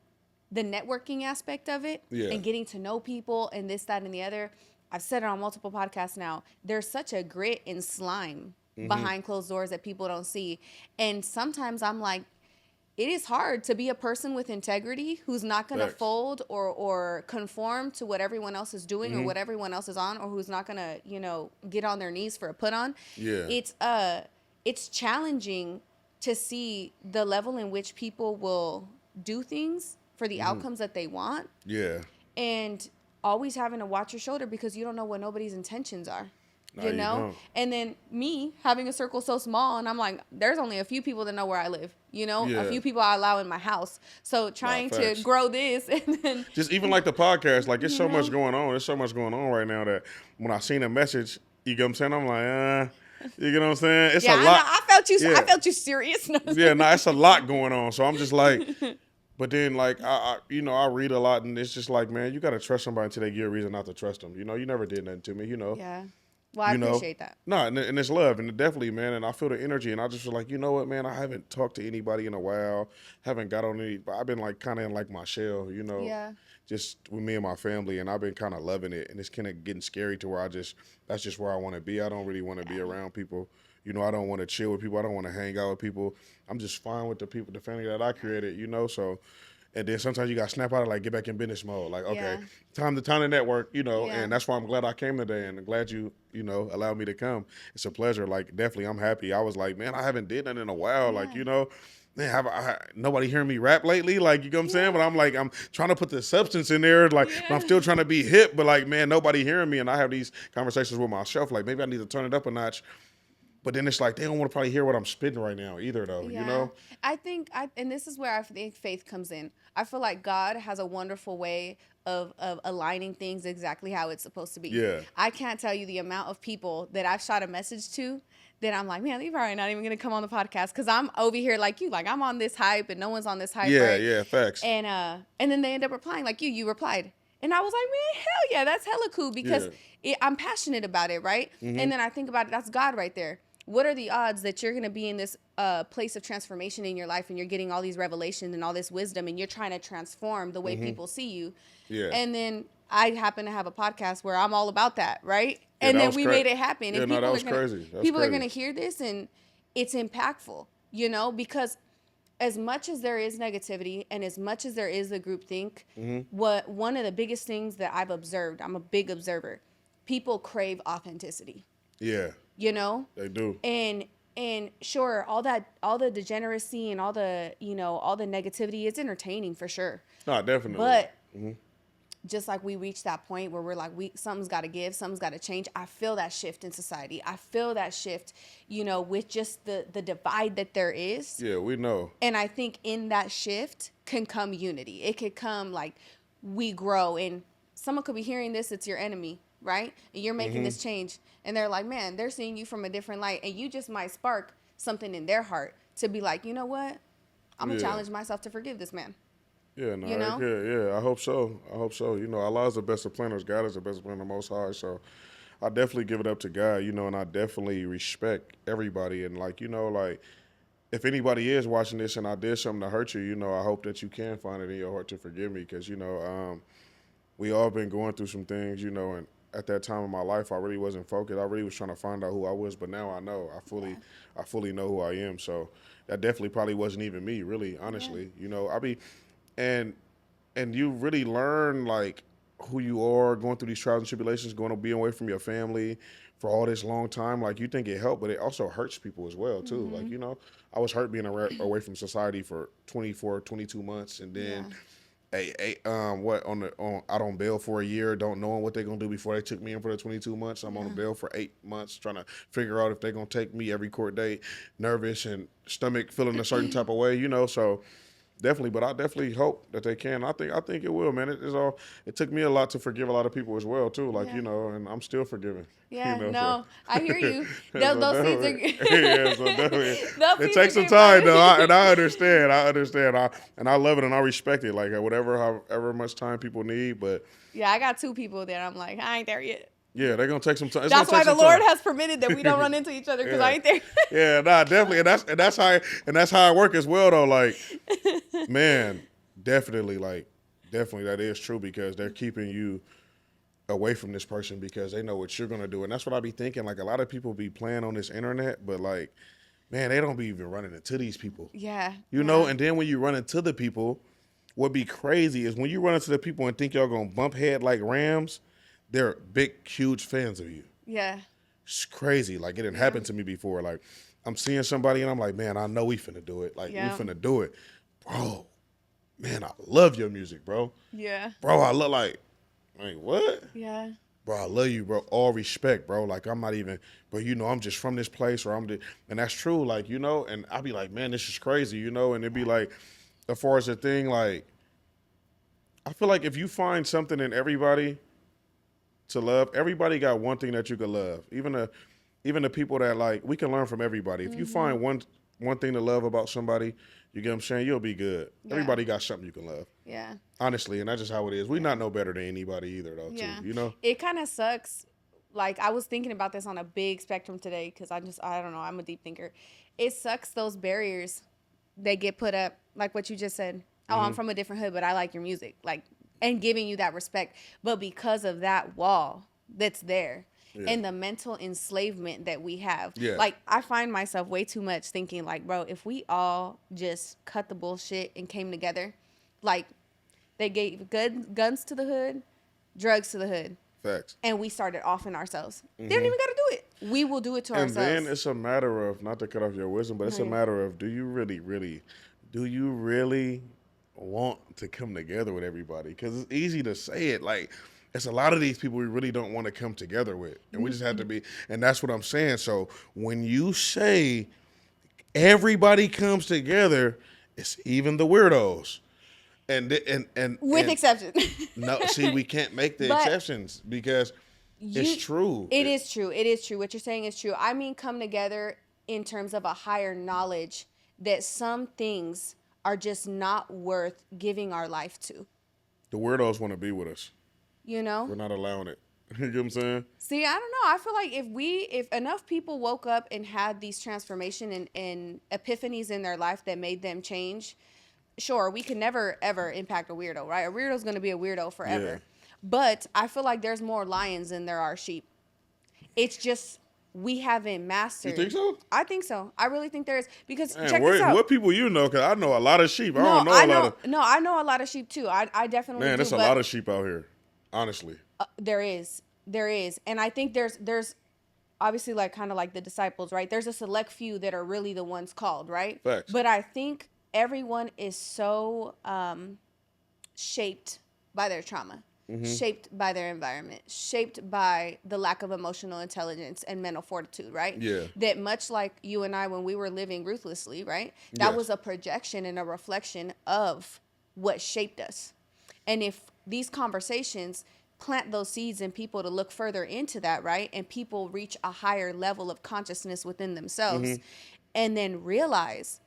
the networking aspect of it, and getting to know people and this, that, and the other. I've said it on multiple podcasts now. There's such a grit and slime behind closed doors that people don't see. And sometimes I'm like, it is hard to be a person with integrity who's not going to fold or conform to what everyone else is doing or what everyone else is on, or who's not going to, you know, get on their knees for a put on. Yeah. It's challenging to see the level in which people will do things for the outcomes that they want. Yeah. And always having to watch your shoulder because you don't know what nobody's intentions are. You know? And then me having a circle so small, and I'm like, there's only a few people that know where I live, you know? A few people I allow in my house. So trying to grow this and then... Just even like the podcast, like it's so much going on. There's so much going on right now that when I seen a message, you get what I'm saying? I'm like, you get what I'm saying? It's a lot. I felt you serious. It's a lot going on. So I'm just like... But then, like, I read a lot, and it's just like, man, you got to trust somebody until they give you a reason not to trust them. You know, you never did nothing to me, you know. Yeah. Well, I appreciate that. No, and it's love, and definitely, man, and I feel the energy, and I just feel like, you know what, man, I haven't talked to anybody in a while, haven't got on any, but I've been, like, kind of in, like, my shell, you know, just with me and my family, and I've been kind of loving it, and it's kind of getting scary to where that's just where I want to be. I don't really want to be around people. You know, I don't want to chill with people. I don't want to hang out with people. I'm just fine with the people, the family that I created, you know, so... And then sometimes you got to snap out of, like, get back in business mode. Like, okay, time to network, you know, and that's why I'm glad I came today and I'm glad you allowed me to come. It's a pleasure. Like, definitely, I'm happy. I was like, man, I haven't did that in a while. Like, you know, man, nobody hearing me rap lately? Like, you know what I'm saying? But I'm like, I'm trying to put the substance in there. Like, but I'm still trying to be hip. But, like, man, nobody hearing me. And I have these conversations with myself. Like, maybe I need to turn it up a notch. But then it's like, they don't want to probably hear what I'm spitting right now either, though, you know? I think, and this is where I think faith comes in. I feel like God has a wonderful way of aligning things exactly how it's supposed to be. Yeah. I can't tell you the amount of people that I've shot a message to that I'm like, man, they're probably not even going to come on the podcast because I'm over here like you. Like, I'm on this hype and no one's on this hype, right? Yeah, facts. And then they end up replying like you replied. And I was like, man, hell yeah, that's hella cool because I'm passionate about it, right? Mm-hmm. And then I think about it, that's God right there. What are the odds that you're going to be in this place of transformation in your life and you're getting all these revelations and all this wisdom and you're trying to transform the way people see you? Yeah. And then I happen to have a podcast where I'm all about that, right? Yeah, and then we made it happen. Yeah, and that was crazy. People are going to hear this and it's impactful, you know, because as much as there is negativity and as much as there is a groupthink, one of the biggest things that I've observed, I'm a big observer, people crave authenticity. Yeah. You know? They do. And sure, all the degeneracy and all the negativity is entertaining for sure. No, definitely. But just like we reach that point where we're like, something's got to give, something's got to change. I feel that shift in society. I feel that shift, you know, with just the divide that there is. Yeah, we know. And I think in that shift can come unity. It could come like we grow and someone could be hearing this, it's your enemy. Right? And you're making this change. And they're like, man, they're seeing you from a different light. And you just might spark something in their heart to be like, you know what? I'm going to challenge myself to forgive this man. Yeah, no, you know? Yeah, I hope so. You know, Allah is the best of planners. God is the best of planners, the Most High. So I definitely give it up to God, you know, and I definitely respect everybody. And, like, you know, like, if anybody is watching this and I did something to hurt you, you know, I hope that you can find it in your heart to forgive me because, you know, we all been going through some things, you know, and at that time in my life, I really wasn't focused. I really was trying to find out who I was, but now I know. I fully know who I am. So that definitely probably wasn't even me, really, honestly. You know, and you really learn, like, who you are, going through these trials and tribulations, going to be away from your family for all this long time, like you think it helped, but it also hurts people as well too. Like, you know, I was hurt being away from society for 24, 22 months, and then out on bail for a year, don't knowing what they're gonna do before they took me in for the 22 months. I'm on bail for 8 months, trying to figure out if they're gonna take me every court date, nervous and stomach feeling a certain type of way, you know. So definitely, but I definitely hope that they can. I think it will, man. It took me a lot to forgive a lot of people as well too, like, you know, and I'm still forgiving. Yeah, you know, no, so. I hear you. So those seeds are yeah, so definitely. It takes some time though, and I understand. I love it and I respect it. Like however much time people need, but yeah, I got 2 people that I'm like, I ain't there yet. Yeah, they're gonna take some time. That's why the Lord has permitted that we don't run into each other, because I ain't there. Yeah, nah, definitely, and that's how it works as well though. Like, man, definitely that is true, because they're keeping you away from this person because they know what you're gonna do, and that's what I be thinking. Like, a lot of people be playing on this internet, but like, man, they don't be even running into these people. Yeah, you know. And then when you run into the people, what be crazy is when you run into the people and think y'all gonna bump head like rams. They're big, huge fans of you. Yeah. It's crazy. Like, it didn't happen to me before. Like, I'm seeing somebody and I'm like, man, I know we finna do it. Like, we finna do it. Bro, man, I love your music, bro. Yeah. Bro, I look like what? Yeah. Bro, I love you, bro. All respect, bro. Like, I'm not even, bro, you know, I'm just from this place, or and that's true, like, you know, and I'll be like, man, this is crazy, you know, and it'd be like, as far as the thing, like, I feel like if you find something in everybody to love, everybody got one thing that you can love. Even the people that, like, we can learn from everybody. If you find one thing to love about somebody, you get what I'm saying, you'll be good. Yeah. Everybody got something you can love. Yeah. Honestly, and that's just how it is. We not no better than anybody either, though, too, you know? It kind of sucks. Like, I was thinking about this on a big spectrum today, because I don't know, I'm a deep thinker. It sucks, those barriers that get put up, like what you just said. Oh, I'm from a different hood, but I like your music. Like, and giving you that respect. But because of that wall that's there, and the mental enslavement that we have, like, I find myself way too much thinking, like, bro, if we all just cut the bullshit and came together, like, they gave guns to the hood, drugs to the hood. Facts. And we started offing ourselves. They don't even got to do it. We will do it to ourselves. And then it's a matter of, not to cut off your wisdom, but it's a matter of, do you really want to come together with everybody? Because it's easy to say it. Like, it's a lot of these people we really don't want to come together with. And we just have to be, and that's what I'm saying. So when you say everybody comes together, it's even the weirdos. And with exceptions. No, see, we can't make the exceptions, because it's true. It is true. It is true. What you're saying is true. I mean, come together in terms of a higher knowledge that some things are just not worth giving our life to. The weirdos want to be with us. You know? We're not allowing it. You know what I'm saying? See, I don't know. I feel like if enough people woke up and had these transformation and epiphanies in their life that made them change, sure, we can never, ever impact a weirdo, right? A weirdo's going to be a weirdo forever. Yeah. But I feel like there's more lions than there are sheep. It's just we haven't mastered. You think so? I think so. I really think there is. Because check this out. What people you know? Because I know a lot of sheep. I don't know a lot of... No, I know a lot of sheep too. I definitely do. Man, there's a lot of sheep out here, honestly. There is. And I think there's obviously, like, kind of like the disciples, right? There's a select few that are really the ones called, right? Facts. But I think everyone is so shaped by their trauma, shaped by their environment, shaped by the lack of emotional intelligence and mental fortitude, right? Yeah. That much like you and I when we were living ruthlessly, right? That was a projection and a reflection of what shaped us. And if these conversations plant those seeds in people to look further into that, right? And people reach a higher level of consciousness within themselves and then realize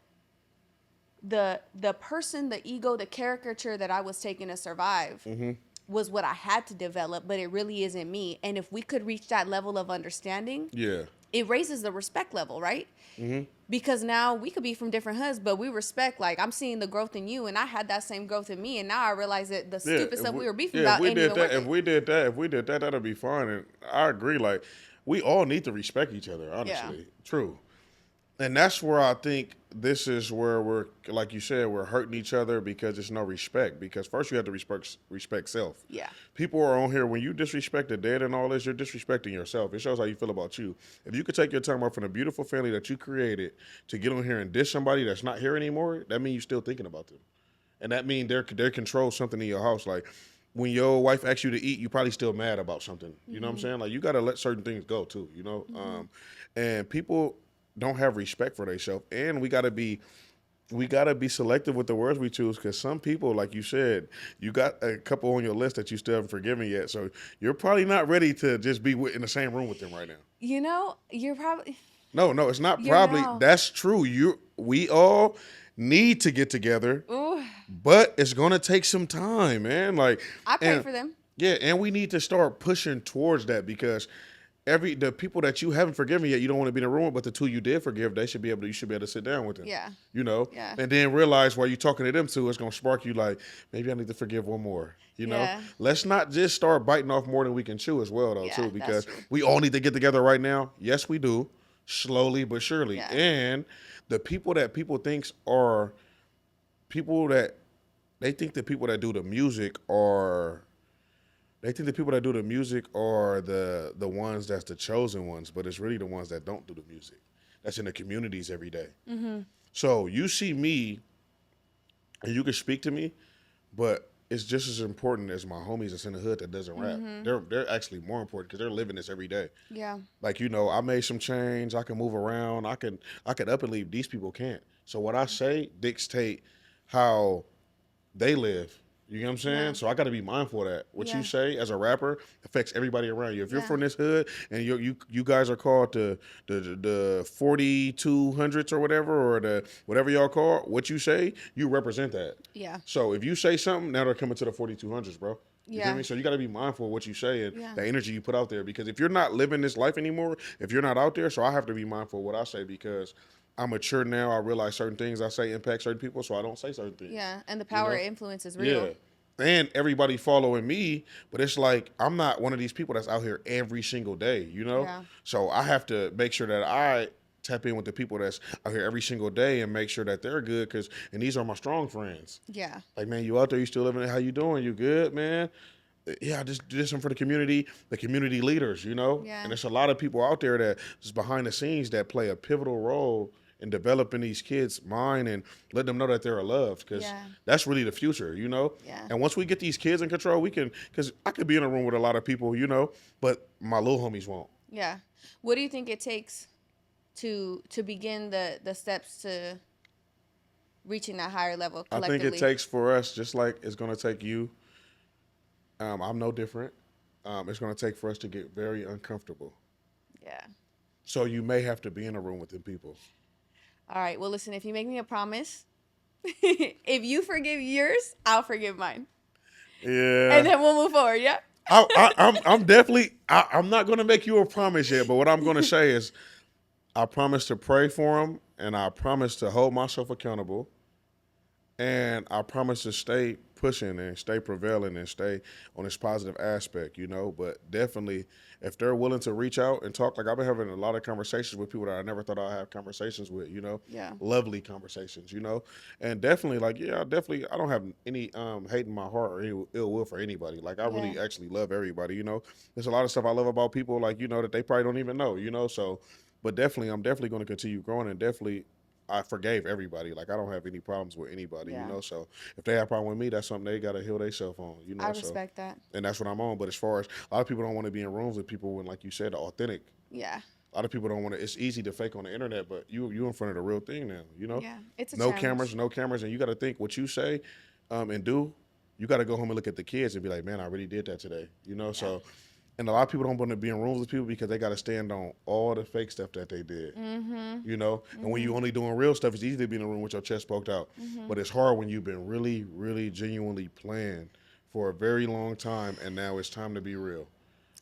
the person, the ego, the caricature that I was taking to survive was what I had to develop, but it really isn't me. And if we could reach that level of understanding, it raises the respect level, right? Because now we could be from different hoods, but we respect, like, I'm seeing the growth in you, and I had that same growth in me, and now I realize that the stupid stuff we were beefing about ain't even worth it. If we did that, that'd be fine. And I agree. Like, we all need to respect each other, honestly. True. And that's where I think this is where we're, like you said, we're hurting each other because there's no respect. Because first you have to respect self. Yeah. People are on here, when you disrespect the dead and all this, you're disrespecting yourself. It shows how you feel about you. If you could take your time off from the beautiful family that you created to get on here and diss somebody that's not here anymore, that means you're still thinking about them. And that means they control something in your house. Like when your wife asks you to eat, you probably still mad about something. You know what I'm saying? Like you got to let certain things go too, you know? And people don't have respect for themselves. And we gotta be selective with the words we choose, because some people, like you said, you got a couple on your list that you still haven't forgiven yet. So you're probably not ready to just be in the same room with them right now. You know, you're probably... No, it's not probably. No. That's true. We all need to get together, but it's gonna take some time, man. Like I pray for them. Yeah, and we need to start pushing towards that, because the people that you haven't forgiven yet, you don't want to be in a room, but the two you did forgive, you should be able to sit down with them. Yeah. You know? Yeah. And then realize while you're talking to them too, it's going to spark you like, maybe I need to forgive one more. You know? Yeah. Let's not just start biting off more than we can chew as well, though, too, because we all need to get together right now. Yes, we do. Slowly but surely. Yeah. And the people that people think are people that they think the people that do the music are... They think the people that do the music are the ones that's the chosen ones, but it's really the ones that don't do the music. That's in the communities every day. Mm-hmm. So you see me, and you can speak to me, but it's just as important as my homies that's in the hood that doesn't rap. They're actually more important because they're living this every day. Yeah. Like, you know, I made some change. I can move around. I can up and leave. These people can't. So what I say dictate how they live. You know what I'm saying? Yeah. So I got to be mindful of that. What you say as a rapper affects everybody around you. If you're from this hood and you guys are called the 4200s or whatever, or the whatever y'all call it, what you say, you represent that. Yeah. So if you say something, now they're coming to the 4200s, bro. You feel me? So you got to be mindful of what you say and the energy you put out there. Because if you're not living this life anymore, if you're not out there, so I have to be mindful of what I say, because I'm mature now. I realize certain things I say impact certain people, so I don't say certain things. Yeah, and the power of influence is real. Yeah. And everybody following me, but it's like I'm not one of these people that's out here every single day, you know? Yeah. So I have to make sure that I tap in with the people that's out here every single day and make sure that they're good, and these are my strong friends. Yeah. Like, man, you out there, you still living it, how you doing? You good, man? Yeah, I just did something for the community leaders, you know? Yeah. And there's a lot of people out there that just behind the scenes that play a pivotal role in developing these kids' mind and let them know that they're loved, because that's really the future, you know? Yeah. And once we get these kids in control, we can, because I could be in a room with a lot of people, you know, but my little homies won't. Yeah. What do you think it takes to begin the steps to reaching that higher level collectively? I think it takes for us, just like it's going to take you. I'm no different. It's going to take for us to get very uncomfortable. Yeah. So you may have to be in a room with them people. All right. Well, listen, if you make me a promise, if you forgive yours, I'll forgive mine. Yeah. And then we'll move forward. Yeah. I'm definitely, I'm not going to make you a promise yet, but what I'm going to say is I promise to pray for them, and I promise to hold myself accountable, and I promise to stay pushing and stay prevailing and stay on this positive aspect, you know. But definitely, if they're willing to reach out and talk, like I've been having a lot of conversations with people that I never thought I'd have conversations with, you know. Yeah. Lovely conversations, you know. And definitely, like, I don't have any hate in my heart or any ill will for anybody. Like, I really actually love everybody, you know. There's a lot of stuff I love about people, like, you know, that they probably don't even know, you know. So, but definitely, I'm definitely going to continue growing, and definitely I forgave everybody. Like, I don't have any problems with anybody, you know. So if they have a problem with me, that's something they got to heal themselves on, you know. I respect that. And that's what I'm on. But as far as a lot of people don't want to be in rooms with people when, like you said, the authentic. Yeah. A lot of people don't want to. It's easy to fake on the internet, but you in front of the real thing now, you know. Yeah, it's a challenge. No cameras, and you got to think what you say and do. You got to go home and look at the kids and be like, man, I really did that today, you know. Yeah. So. And a lot of people don't want to be in rooms with people because they got to stand on all the fake stuff that they did, you know? And when you're only doing real stuff, it's easy to be in a room with your chest poked out. But it's hard when you've been really, really genuinely playing for a very long time, and now it's time to be real,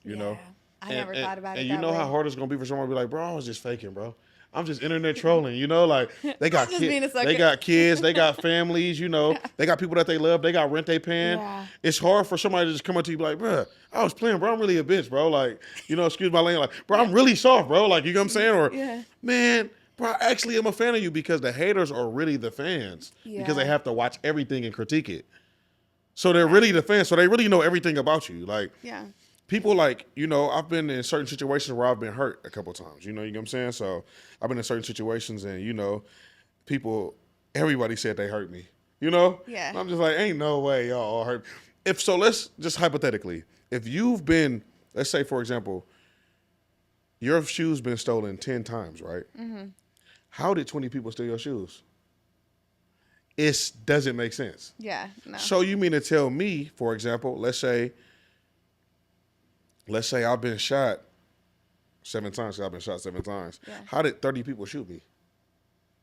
you know? I never thought about it that way. And you know how hard it's going to be for someone to be like, bro, I was just faking, bro. I'm just internet trolling, you know, like they got kids, they got families, you know, they got people that they love, they got rent they paying. Yeah. It's hard for somebody to just come up to you and be like, bro, I was playing, bro, I'm really a bitch, bro. Like, you know, excuse my language, like, bro, I'm really soft, bro. Like, you know what I'm saying? Or, man, bro, bro, I actually am a fan of you, because the haters are really the fans because they have to watch everything and critique it. So they're really the fans. So they really know everything about you. Like, people, like, you know, I've been in certain situations where I've been hurt a couple of times. You know what I'm saying? So I've been in certain situations, and, you know, everybody said they hurt me. You know? Yeah. And I'm just like, ain't no way y'all all hurt me. Let's just hypothetically, if you've been, let's say, for example, your shoes been stolen 10 times, right? Mm-hmm. How did 20 people steal your shoes? It doesn't make sense. Yeah, no. So you mean to tell me, for example, let's say I've been shot 7 times. I've been shot 7 times. Yeah. How did 30 people shoot me?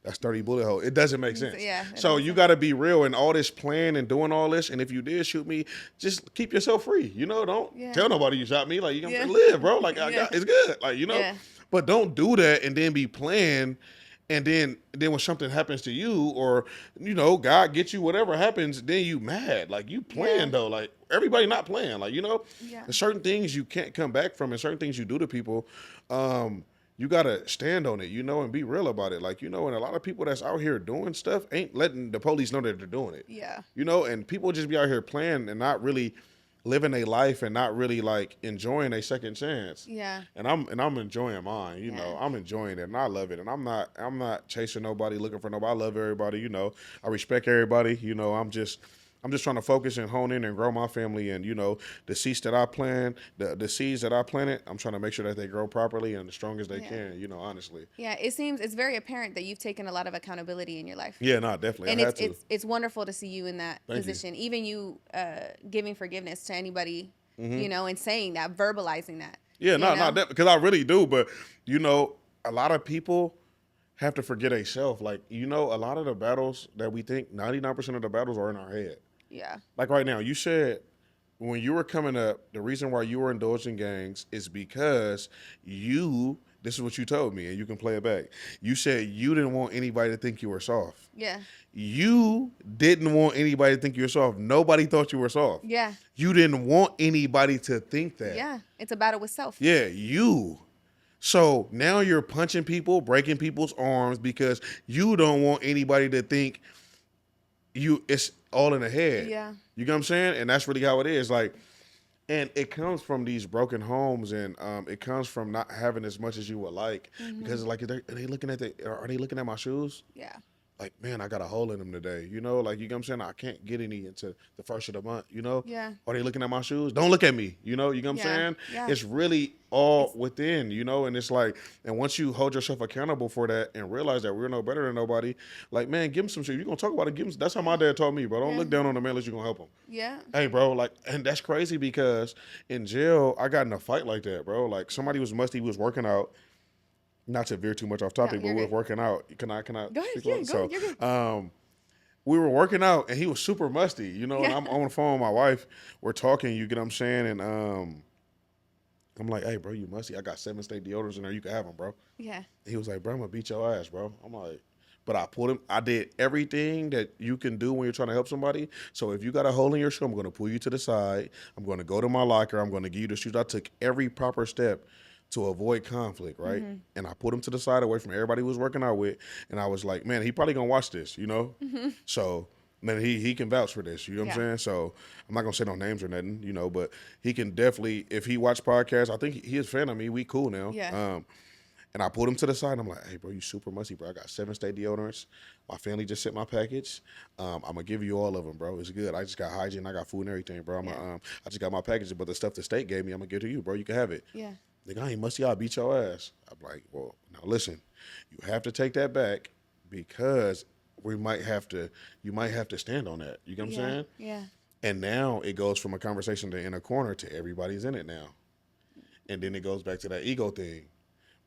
That's 30 bullet holes. It doesn't make sense. Yeah. So you got to be real in all this plan and doing all this. And if you did shoot me, just keep yourself free. You know, don't tell nobody you shot me. Like, you gonna live, bro. Like, it's good. Like, you know. Yeah. But don't do that and then be playing. And then when something happens to you, or, you know, God gets you, whatever happens, then you mad. Like, you playing though. Like, everybody not playing. Like, you know, there's certain things you can't come back from, and certain things you do to people. You gotta stand on it, you know, and be real about it. Like, you know, and a lot of people that's out here doing stuff ain't letting the police know that they're doing it. Yeah. You know, and people just be out here playing and not really living a life and not really, like, enjoying a second chance. Yeah. And I'm enjoying mine, you know. I'm enjoying it, and I love it. And I'm not chasing nobody, looking for nobody. I love everybody, you know. I respect everybody, you know. I'm just trying to focus and hone in and grow my family, and, you know, the seeds that I plant, the seeds that I planted, I'm trying to make sure that they grow properly and as strong as they can, you know, honestly. Yeah, it's very apparent that you've taken a lot of accountability in your life. Yeah, no, definitely. And it's wonderful to see you in that position. Even you giving forgiveness to anybody, you know, and saying that, verbalizing that. Yeah, no, because I really do. But, you know, a lot of people have to forget themselves. Like, you know, a lot of the battles that we think, 99% of the battles are in our head. Yeah. Like right now, you said when you were coming up, the reason why you were indulging gangs is because this is what you told me, and you can play it back. You said you didn't want anybody to think you were soft. Yeah. You didn't want anybody to think you were soft. Nobody thought you were soft. Yeah. You didn't want anybody to think that. Yeah. It's a battle with self. Yeah, you. So now you're punching people, breaking people's arms because you don't want anybody to think it's all in the head. Yeah. You know what I'm saying? And that's really how it is. Like, and it comes from these broken homes, and it comes from not having as much as you would like. Mm-hmm. Because, like, are they looking at my shoes? Yeah. Like, man, I got a hole in them today. You know, like, you know what I'm saying? I can't get any into the first of the month, you know? Yeah. Are they looking at my shoes? Don't look at me. You know what I'm saying? Yeah. It's really all within, you know? And it's like, and once you hold yourself accountable for that and realize that we're no better than nobody, like, man, give them some shit. You're going to talk about it, that's how my dad taught me, bro. Don't look down on the man unless you're going to help him. Yeah. Hey, bro, like, and that's crazy because in jail, I got in a fight like that, bro. Like, somebody was musty, was working out. Not to veer too much off topic, but we were working out. Can I? Go ahead. Yeah, go ahead. You're good. We were working out, and he was super musty, you know. And I'm on the phone with my wife. We're talking. You get what I'm saying? And I'm like, "Hey, bro, you musty. I got 7 state deodorants in there. You can have them, bro." Yeah. He was like, "Bro, I'm gonna beat your ass, bro." I'm like, but I pulled him. I did everything that you can do when you're trying to help somebody. So if you got a hole in your shoe, I'm gonna pull you to the side. I'm gonna go to my locker. I'm gonna give you the shoes. I took every proper step to avoid conflict, right? Mm-hmm. And I put him to the side away from everybody who was working out with. And I was like, man, he probably gonna watch this, you know? Mm-hmm. So, man, he can vouch for this, you know what I'm saying? So I'm not gonna say no names or nothing, you know, but he can definitely, if he watch podcasts, I think he is a fan of me. We cool now. Yeah. And I pulled him to the side and I'm like, hey, bro, you super musty, bro. I got 7 state deodorants. My family just sent my package. I'm gonna give you all of them, bro. It's good. I just got hygiene. I got food and everything, bro. I just got my package, but the stuff the state gave me, I'm gonna give to you, bro. You can have it. Yeah. Nigga, I ain't musty. I'll beat your ass. I'm like, well, now listen, you have to take that back because you might have to stand on that. You get what I'm saying? Yeah. And now it goes from a conversation to in a corner to everybody's in it now. And then it goes back to that ego thing.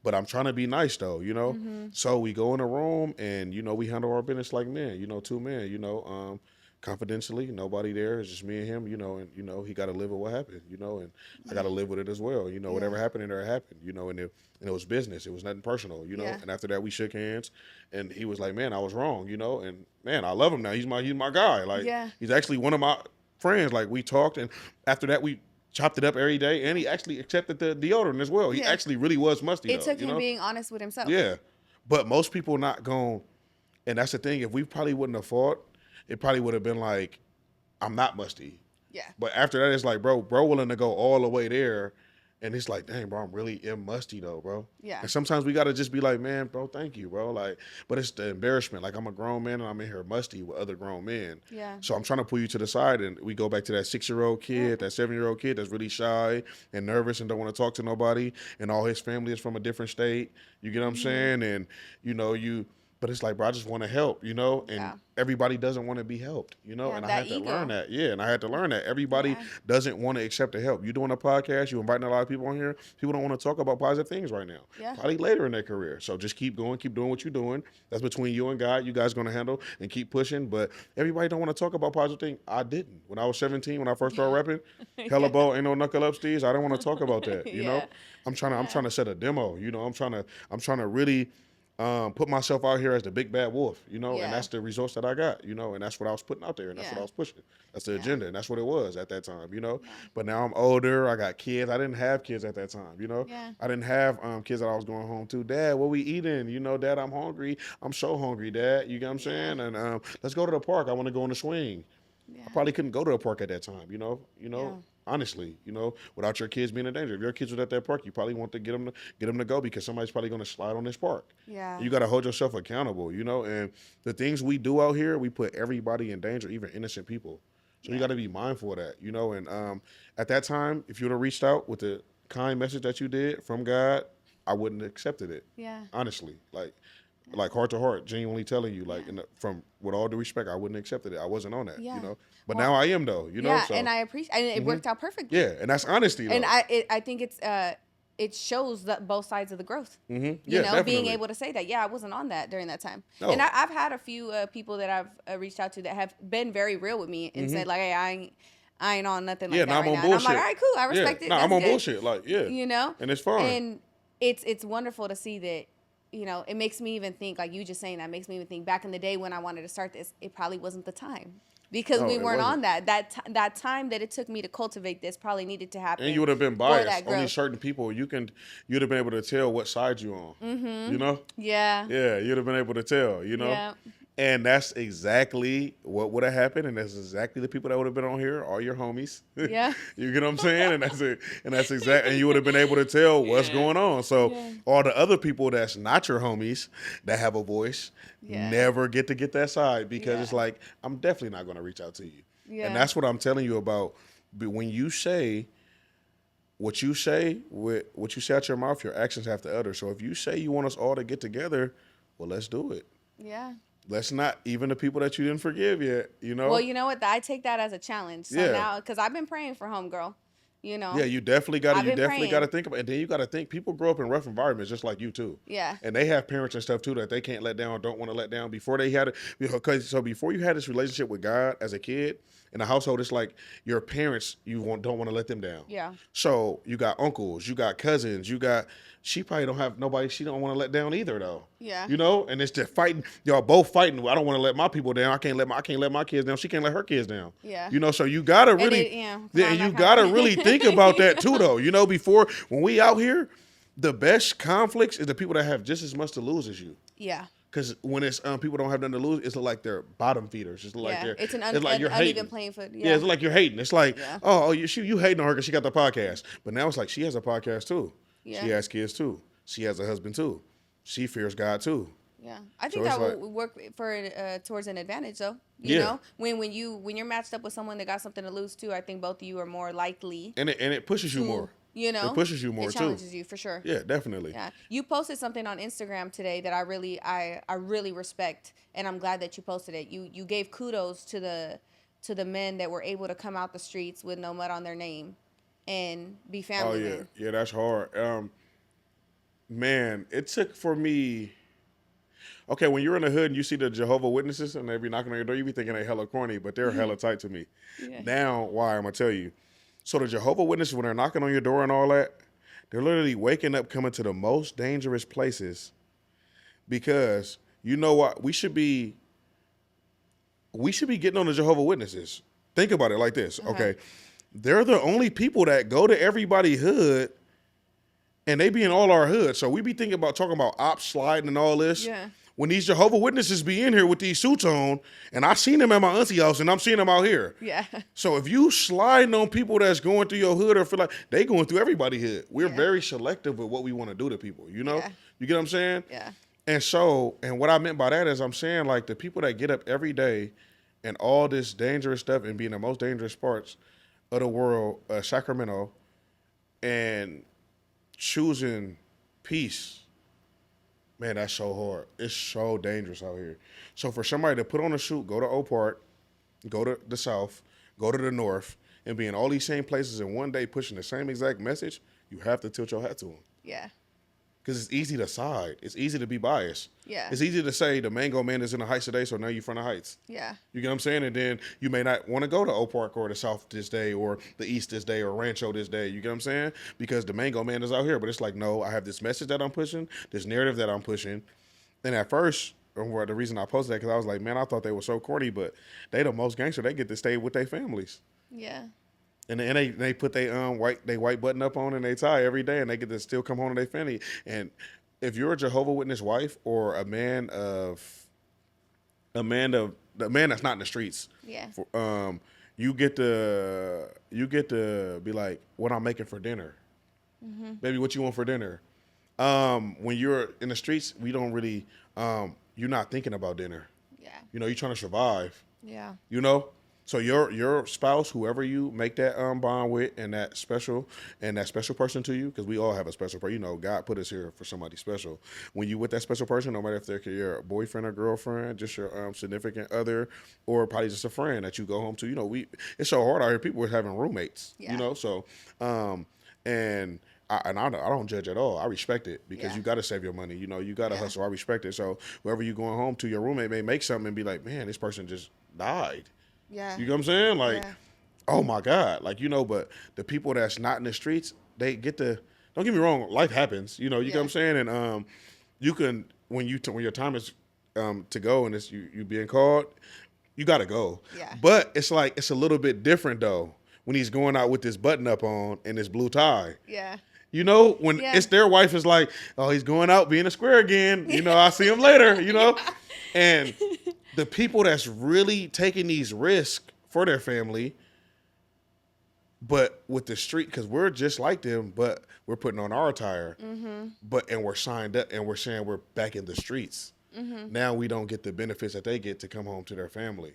But I'm trying to be nice though, you know? Mm-hmm. So we go in a room and, you know, we handle our business like men, you know, 2 men, you know, confidentially, nobody there. It's just me and him, you know, and, you know, he got to live with what happened, you know, and I got to live with it as well. You know, whatever happened in there happened, you know, and it was business. It was nothing personal, you know, and after that we shook hands and he was like, man, I was wrong, you know, and man, I love him now. He's my guy. Like, he's actually one of my friends. Like, we talked and after that we chopped it up every day and he actually accepted the deodorant as well. He actually really was musty. It took him being honest with himself. Yeah. But most people not going, and that's the thing. If we probably wouldn't have fought, it probably would have been like, I'm not musty. Yeah. But after that, it's like, bro willing to go all the way there. And it's like, dang, bro, I'm really musty though, bro. Yeah. And sometimes we got to just be like, man, bro, thank you, bro. Like, but it's the embarrassment. Like, I'm a grown man and I'm in here musty with other grown men. Yeah. So I'm trying to pull you to the side, and we go back to that 6-year-old kid, that 7-year-old kid that's really shy and nervous and don't want to talk to nobody, and all his family is from a different state. You get what I'm saying? And, but it's like, bro, I just want to help, and everybody doesn't want to be helped, and I had to learn that. Yeah, and I had to learn that. Everybody doesn't want to accept the help. You're doing a podcast, you're inviting a lot of people on here. People don't want to talk about positive things right now. Yeah. Probably later in their career. So just keep going, keep doing what you're doing. That's between you and God. You guys going to handle and keep pushing. But everybody don't want to talk about positive things. I didn't. When I was 17, when I first started rapping, hella ball, ain't no knuckle up, Dsteez. I didn't want to talk about that, you know? I'm trying to set a demo, I'm trying to really put myself out here as the big bad wolf, and that's the results that I got, and that's what I was putting out there, and that's what I was pushing. That's the agenda, and that's what it was at that time, But now I'm older, I got kids. I didn't have kids at that time, I didn't have kids that I was going home to. Dad, what we eating? Dad, I'm hungry. I'm so hungry, Dad. You get what I'm saying? And let's go to the park. I want to go on the swing. I probably couldn't go to a park at that time, honestly, without your kids being in danger. If your kids were at that park, you probably want to get them to go because somebody's probably going to slide on this park. Yeah. You got to hold yourself accountable, and the things we do out here, we put everybody in danger, even innocent people. So you got to be mindful of that, and at that time, if you would have reached out with the kind message that you did from God, I wouldn't have accepted it. Yeah. Honestly, like heart to heart, genuinely telling you, from with all due respect, I wouldn't have accepted it. I wasn't on that, But now I am though, Yeah, So. And I appreciate, and it worked out perfectly. Yeah, and that's honesty though. And I think it shows both sides of the growth. Mm-hmm. Yeah, definitely. Being able to say that, I wasn't on that during that time. No. And I've had a few people that I've reached out to that have been very real with me and said like, hey, I ain't on nothing like that right now. And I'm like, all right, cool, I respect it. No, I'm on bullshit, and it's fun. And it's wonderful to see that. It makes me even think, like you just saying that makes me even think back in the day when I wanted to start this, it probably wasn't the time because we weren't on that. That time that it took me to cultivate this probably needed to happen. And you would have been biased. Only certain people you'd have been able to tell what side you on. Mm-hmm. Yeah. Yeah, you'd have been able to tell. Yeah. And that's exactly what would have happened, and that's exactly the people that would have been on here, all your homies. Yeah. You get what I'm saying? And that's it. And that's exactly, and you would have been able to tell what's going on. So all the other people that's not your homies that have a voice never get to get that side because it's like, I'm definitely not going to reach out to you. Yeah. And that's what I'm telling you about. But when you say what you say out your mouth, your actions have to utter. So if you say you want us all to get together, well, let's do it. Yeah. Let's not, even the people that you didn't forgive yet, Well, you know what? I take that as a challenge. So now, because I've been praying for homegirl, Yeah, you definitely got to. You definitely got to think about it. And then you got to think people grow up in rough environments just like you too. Yeah. And they have parents and stuff too that they can't let down, don't want to let down. Before they had it, so before you had this relationship with God as a kid in the household, it's like your parents don't want to let them down. Yeah. So you got uncles, you got cousins, she probably don't have nobody she don't want to let down either though. Yeah. And it's just fighting. Y'all both fighting. I don't want to let my people down. I can't let my kids down. She can't let her kids down. Yeah. So you gotta really, and you gotta really think about that too though. Before when we out here, the best conflicts is the people that have just as much to lose as you. Yeah. Because when it's people don't have nothing to lose, it's like they're bottom feeders. It's like it's an uneven playing field. Yeah, it's like you're hating. It's like, you hating on her because she got the podcast. But now it's like she has a podcast too. Yeah. She has kids too. She has a husband too. She fears God too. Yeah, I think that will work for towards an advantage though. You know, when you're matched up with someone that got something to lose too, I think both of you are more likely. And it pushes you more. It pushes you more too. It challenges you for sure. Yeah, definitely. Yeah, you posted something on Instagram today that I really respect, and I'm glad that you posted it. You gave kudos to the men that were able to come out the streets with no mud on their name and be family men. Yeah, that's hard. Man, it took for me. Okay, when you're in the hood and you see the Jehovah's Witnesses and they be knocking on your door, you be thinking they hella corny, but they're hella tight to me. Yeah. Now, why? I'm gonna tell you. So the Jehovah's Witnesses, when they're knocking on your door and all that, they're literally waking up, coming to the most dangerous places, because you know what? We should be getting on the Jehovah's Witnesses. Think about it like this, okay? They're the only people that go to everybody's hood And they be in all our hoods. So we be thinking about talking about ops sliding and all this. Yeah. When these Jehovah Witnesses be in here with these suits on, and I seen them at my auntie house, and I'm seeing them out here. Yeah. So if you sliding on people that's going through your hood or feel like they going through everybody's hood, we're very selective with what we want to do to people, you know? Yeah. You get what I'm saying? Yeah. And so, and what I meant by that is I'm saying like the people that get up every day and all this dangerous stuff and be in the most dangerous parts of the world, Sacramento, and choosing peace. Man, that's so hard. It's so dangerous out here. So for somebody to put on a suit, go to Oak Park, go to the South, go to the North, and be in all these same places and one day pushing the same exact message, you have to tilt your hat to them. Yeah. Because it's easy to side. It's easy to be biased. Yeah. It's easy to say the Mango Man is in the Heights today, so now you're from the Heights. Yeah. You get what I'm saying? And then you may not want to go to Oak Park or the South this day or the East this day or Rancho this day. You get what I'm saying? Because the Mango Man is out here. But it's like, no, I have this message that I'm pushing, this narrative that I'm pushing. And at first, or the reason I posted that, because I was like, man, I thought they were so corny, but they the most gangster. They get to stay with their families. Yeah. And they put their white button up on and they tie every day, and they get to still come home to their family. And if you're a Jehovah Witness wife or the man that's not in the streets, yeah, you get to be like, what I'm making for dinner, baby, what you want for dinner. When you're in the streets, we don't really, you're not thinking about dinner. Yeah, you know, you're trying to survive. Yeah, you know. So your spouse, whoever you make that bond with, and that special person to you, because we all have a special person. You know, God put us here for somebody special. When you with that special person, no matter if they're your boyfriend or girlfriend, just your significant other, or probably just a friend that you go home to. You know, it's so hard out here. People are having roommates. Yeah. You know, so and I don't judge at all. I respect it because you got to save your money. You know, you got to hustle. I respect it. So whoever you going home to, your roommate may make something and be like, man, this person just died. Yeah. You know what I'm saying? Like, oh my God. Like, you know, but the people that's not in the streets, they get to, don't get me wrong, life happens. You know, you know what I'm saying? And you can, when your time is to go and it's you being called, you gotta go. Yeah. But it's like, it's a little bit different though, when he's going out with this button up on and this blue tie. Yeah. You know, when it's their wife is like, oh, he's going out being a square again. You know, I'll see him later, you know? And the people that's really taking these risks for their family, but with the street, because we're just like them, but we're putting on our attire, and we're signed up and we're saying we're back in the streets. Now we don't get the benefits that they get to come home to their family.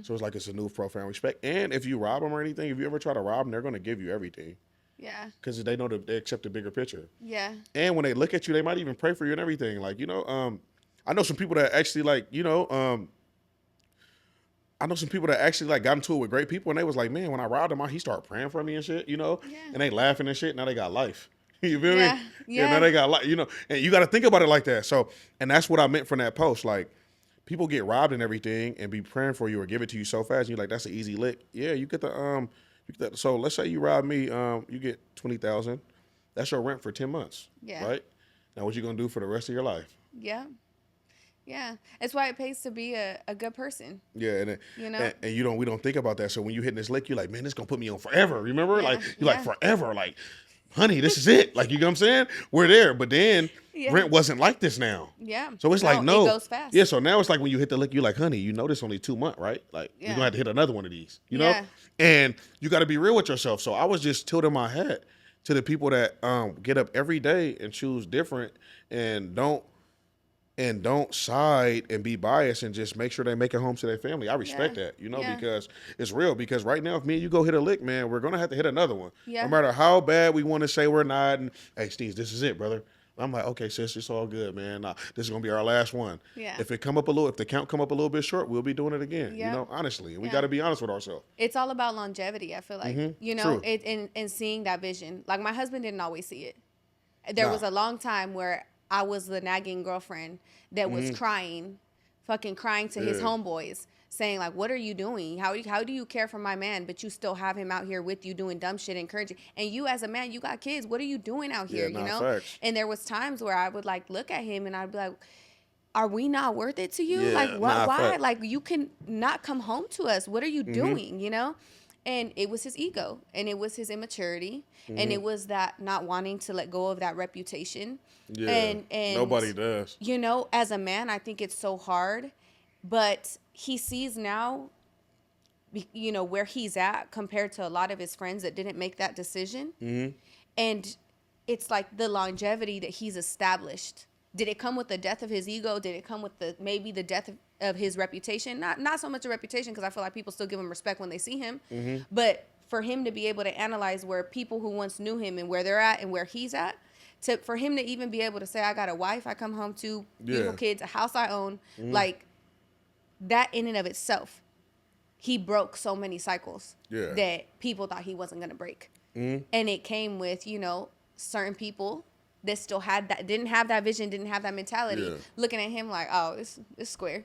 So it's like it's a new profound respect. And if you rob them or anything, if you ever try to rob them, they're going to give you everything. Yeah. Because they know that they accept the bigger picture. Yeah. And when they look at you, they might even pray for you and everything. Like, you know, I know some people that actually like, you know, I know some people that actually like got into it with great people, and they was like, man, when I robbed him, he started praying for me and shit, you know, and they laughing and shit. Now they got life. You feel me? Yeah. Now they got life, you know, and you got to think about it like that. So, and that's what I meant from that post. Like, people get robbed and everything and be praying for you or give it to you so fast. And you're like, that's an easy lick. Yeah, you get the, so let's say you rob me, you get $20,000. That's your rent for 10 months. Yeah. Right? Now what you going to do for the rest of your life? Yeah. Yeah, it's why it pays to be a good person. Yeah, and you know, and we don't think about that. So when you hit this lick, you're like, man, this gonna put me on forever. Remember, like you're like forever, like, honey, this is it. Like, you know what I'm saying? We're there, but then rent wasn't like this now. Yeah. So it's like it goes fast. Yeah. So now it's like when you hit the lick, you're like, honey, you know this only 2 months, right? Like you're gonna have to hit another one of these, you know? And you got to be real with yourself. So I was just tilting my head to the people that get up every day and choose different and don't side and be biased and just make sure they make it home to their family. I respect that, you know, because it's real. Because right now, if me and you go hit a lick, man, we're going to have to hit another one. Yeah. No matter how bad we want to say we're not. And, hey, Dsteez, this is it, brother. I'm like, okay, sis, it's all good, man. Nah, this is going to be our last one. Yeah. If the count come up a little bit short, we'll be doing it again, you know, honestly. And we got to be honest with ourselves. It's all about longevity, I feel like, you know, and seeing that vision. Like, my husband didn't always see it. There was a long time where I was the nagging girlfriend that was fucking crying to his homeboys, saying like, what are you doing? How do you care for my man, but you still have him out here with you doing dumb shit, encouraging? And you as a man, you got kids. What are you doing out here, you know? Facts. And there was times where I would like look at him and I'd be like, are we not worth it to you? Like, why? Like, you can not come home to us. What are you doing, you know? And it was his ego, and it was his immaturity, and it was that not wanting to let go of that reputation. Yeah. And Nobody does. You know, as a man, I think it's so hard, but he sees now, you know, where he's at compared to a lot of his friends that didn't make that decision. And it's like the longevity that he's established. Did it come with the death of his ego? Did it come with maybe the death of his reputation? Not so much a reputation, because I feel like people still give him respect when they see him. But for him to be able to analyze where people who once knew him and where they're at and where he's at, for him to even be able to say, I got a wife I come home to, beautiful kids, a house I own, like that in and of itself, he broke so many cycles that people thought he wasn't going to break. And it came with, you know, certain people that still had that, didn't have that vision, didn't have that mentality, looking at him like, oh, it's square,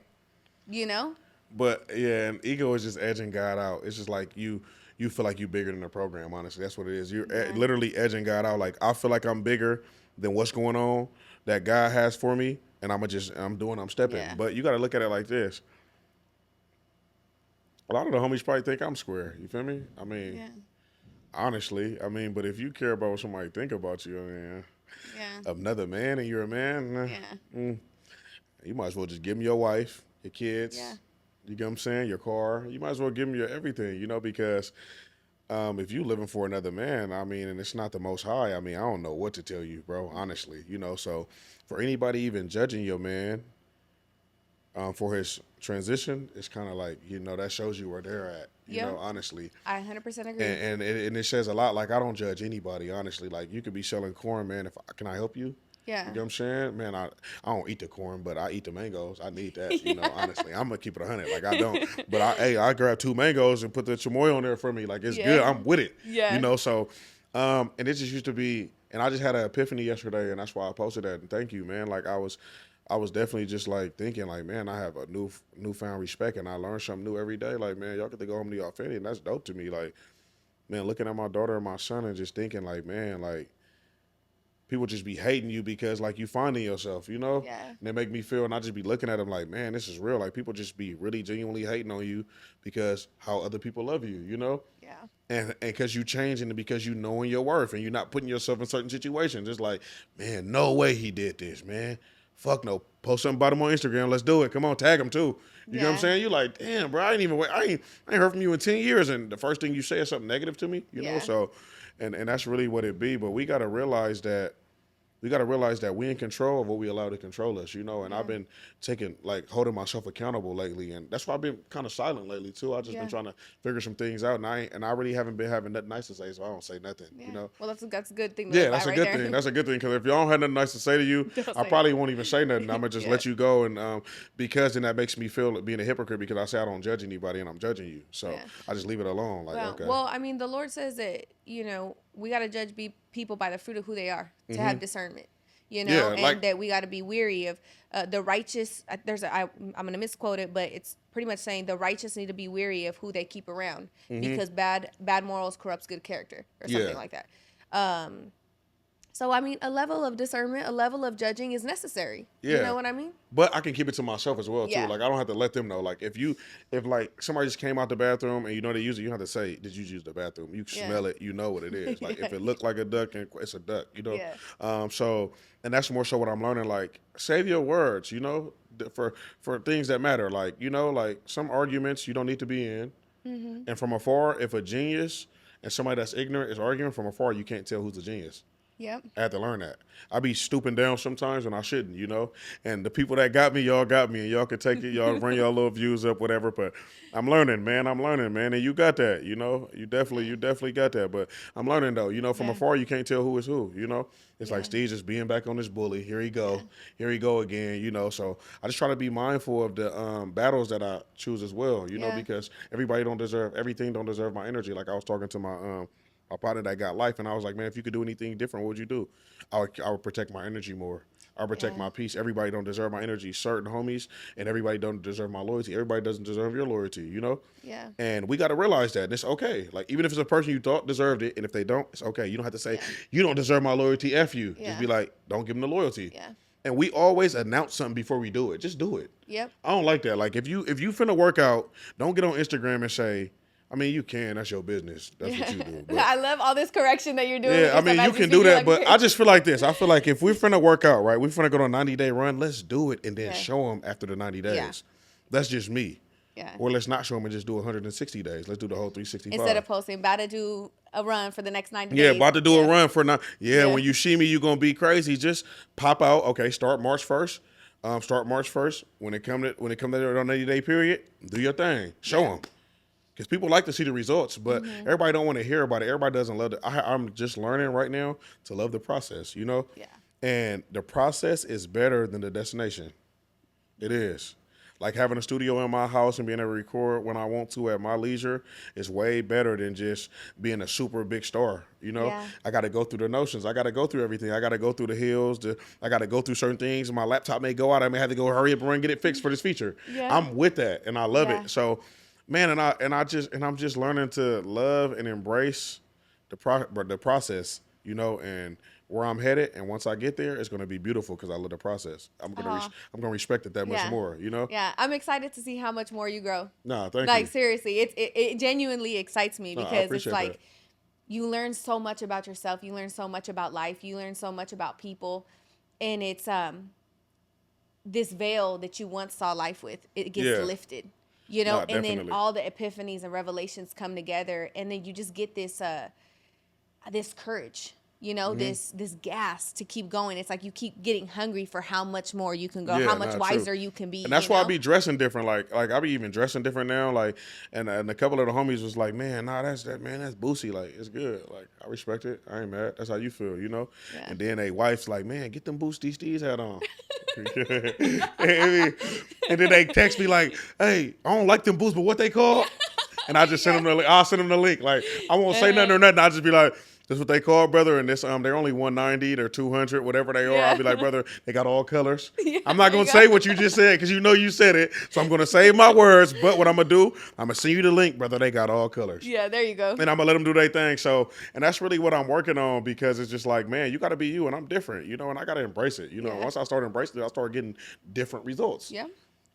you know? But yeah, and ego is just edging God out. It's just like you feel like you're bigger than the program, honestly. That's what it is. You're literally edging God out. Like, I feel like I'm bigger than what's going on that God has for me, and I'm stepping. Yeah. But you got to look at it like this. A lot of the homies probably think I'm square. You feel me? I mean, honestly, but if you care about what somebody think about you, I mean, another man and you're a man, you might as well just give them your wife, your kids, you get what I'm saying, your car. You might as well give them your everything, you know, because if you living for another man, I mean, and it's not the Most High, I mean, I don't know what to tell you, bro, honestly, you know. So for anybody even judging your man for his transition, it's kind of like, you know, that shows you where they're at, you know, honestly. I 100% agree. And it says a lot. Like, I don't judge anybody, honestly. Like, you could be selling corn, man. Can I help you? Yeah. You know what I'm saying? Man, I don't eat the corn, but I eat the mangoes. I need that, you know, honestly. I'm going to keep it 100. Like, I don't. But I grab 2 mangoes and put the chamoy on there for me. Like, it's good. I'm with it. Yeah. You know, so, and it just used to be, and I just had an epiphany yesterday, and that's why I posted that. And thank you, man. Like, I was definitely just like thinking like, man, I have a newfound respect, and I learn something new every day. Like, man, y'all get to go home to y'all family, and that's dope to me. Like, man, looking at my daughter and my son and just thinking like, man, like, people just be hating you because like you finding yourself, you know? Yeah. And they make me feel, and I just be looking at them like, man, this is real. Like, people just be really genuinely hating on you because how other people love you, you know? Yeah. And because you changing and because you knowing your worth and you're not putting yourself in certain situations. It's like, man, no way he did this, man. Fuck no. Post something about him on Instagram. Let's do it. Come on, tag him too. You know what I'm saying? You're like, damn, bro, I ain't heard from you in 10 years. And the first thing you say is something negative to me, you know? So, and that's really what it be. But we got to realize that we in control of what we allow to control us, you know? And I've been holding myself accountable lately. And that's why I've been kind of silent lately too. I've just been trying to figure some things out. And I really haven't been having nothing nice to say, so I don't say nothing, you know? Well, that's a good thing. That's a good thing. That's a good thing. Because if y'all don't have nothing nice to say to you, I probably won't even say nothing. I'm going to just let you go. And because then that makes me feel like being a hypocrite, because I say I don't judge anybody and I'm judging you. So I just leave it alone. Like, okay. Well, I mean, the Lord says that, you know, we got to judge people by the fruit of who they are, to have discernment. You know, and that we got to be weary of the righteous. I'm going to misquote it, but it's pretty much saying the righteous need to be weary of who they keep around, because bad morals corrupts good character, or something like that. So, I mean, a level of discernment, a level of judging is necessary. Yeah. You know what I mean? But I can keep it to myself as well, too. Like, I don't have to let them know. Like, if like somebody just came out the bathroom and you know they use it, you don't have to say, did you use the bathroom? You smell it, you know what it is. Like, if it looked like a duck, it's a duck, you know? Yeah. So, and that's more so what I'm learning. Like, save your words, you know, for things that matter. Like, you know, like some arguments you don't need to be in. And from afar, if a genius and somebody that's ignorant is arguing from afar, you can't tell who's a genius. Yep. I had to learn that. I be stooping down sometimes when I shouldn't, you know? And the people that got me, y'all got me. And y'all can take it. Y'all bring y'all little views up, whatever. But I'm learning, man. And you got that, you know? You definitely got that. But I'm learning, though. You know, from afar, you can't tell who is who, you know? It's like Steve just being back on this bully. Here he go. Here he go again, you know? So I just try to be mindful of the battles that I choose as well, you know? Because everything don't deserve my energy. Like, I was talking to my partner that got life, and I was like, man, if you could do anything different, what would you do? I would protect my energy more. I protect my peace. Everybody don't deserve my energy. Certain homies, and everybody don't deserve my loyalty. Everybody doesn't deserve your loyalty, you know? Yeah. And we got to realize that, and it's okay. Like, even if it's a person you thought deserved it, and if they don't, it's okay. You don't have to say, you don't deserve my loyalty, F you. Just be like, don't give them the loyalty. Yeah. And we always announce something before we do it. Just do it. Yep. I don't like that. Like, if you finna work out, don't get on Instagram and say, I mean, you can. That's your business. That's what you do. But, I love all this correction that you're doing. Yeah, I mean, you can do that, but I just feel like this. I feel like if we're finna work out, right, we're finna go on a 90-day run, let's do it and then show them after the 90 days. Yeah. That's just me. Yeah. Or let's not show them and just do 160 days. Let's do the whole 365. Instead of posting, about to do a run for the next 90 days. Yeah, about to do a run for when you see me, you're going to be crazy. Just pop out. Okay, start March 1st. Start March 1st. When it come to the 90-day period, do your thing. Show them. Because people like to see the results, but everybody don't want to hear about it. Everybody doesn't love it. I'm just learning right now to love the process, you know? Yeah. And the process is better than the destination. It is. Like having a studio in my house and being able to record when I want to at my leisure is way better than just being a super big star, you know? Yeah. I got to go through the notions. I got to go through everything. I got to go through the hills. I got to go through certain things. My laptop may go out. I may have to go hurry up and get it fixed for this feature. Yeah. I'm with that, and I love it. So, man, I'm just learning to love and embrace the process, you know, and where I'm headed. And once I get there, it's going to be beautiful because I love the process. I'm gonna respect it that much more, you know. Yeah, I'm excited to see how much more you grow. No, thank you. Like seriously, it genuinely excites me because it's like you learn so much about yourself. You learn so much about life. You learn so much about people, and it's this veil that you once saw life with. It gets lifted. You know, and then all the epiphanies and revelations come together, and then you just get this this courage, you know, this gas to keep going. It's like you keep getting hungry for how much more you can go, how much wiser you can be. And that's why I be dressing different. Like I be even dressing different now. Like, and a couple of the homies was like, man, that's Boosie. Like, it's good. Like, I respect it. I ain't mad. That's how you feel, you know? Yeah. And then they wife's like, man, get them Dsteez hat on. And then they text me like, hey, I don't like them boots, but what they call? And I just send them the link. I'll send them the link. Like, I won't say nothing or nothing. I'll just be like, this is what they call, brother, and this they're only 190, they're 200, whatever they are. I'll be like, brother, they got all colors. I'm not gonna say what you just said because you know you said it, so I'm gonna save my words. But what I'm gonna do, I'm gonna send you the link, brother. They got all colors. Yeah, there you go. And I'm gonna let them do their thing. So, and that's really what I'm working on because it's just like, man, you got to be you, and I'm different, you know, and I got to embrace it. You know, once I start embracing it, I start getting different results. Yeah.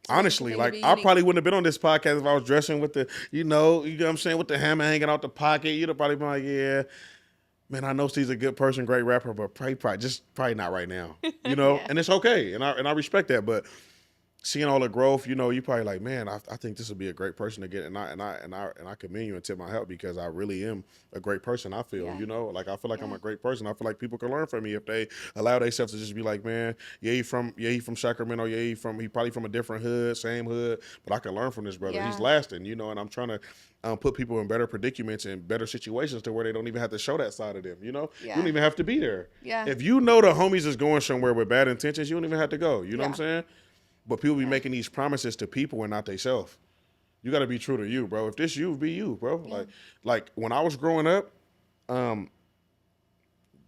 Honestly, like I probably wouldn't have been on this podcast if I was dressing with the, you know what I'm saying, with the hammer hanging out the pocket. You'd have probably been like, yeah. Man, I know Steve's a good person, great rapper, but probably not right now, you know. And it's okay, and I respect that. But seeing all the growth, you know, you probably like, man, I think this would be a great person to get, and I commend you and tip my hat because I really am a great person. I feel, you know, like I feel like I'm a great person. I feel like people can learn from me if they allow themselves to just be like, man, he from Sacramento, he probably from a different hood, same hood, but I can learn from this brother. He's lasting, you know, and I'm trying to put people in better predicaments and better situations to where they don't even have to show that side of them, you know? You don't even have to be there. Yeah. If you know the homies is going somewhere with bad intentions, you don't even have to go. You know what I'm saying? But people be making these promises to people and not themselves. You got to be true to you, bro. If this you, be you, bro. Yeah. Like when I was growing up,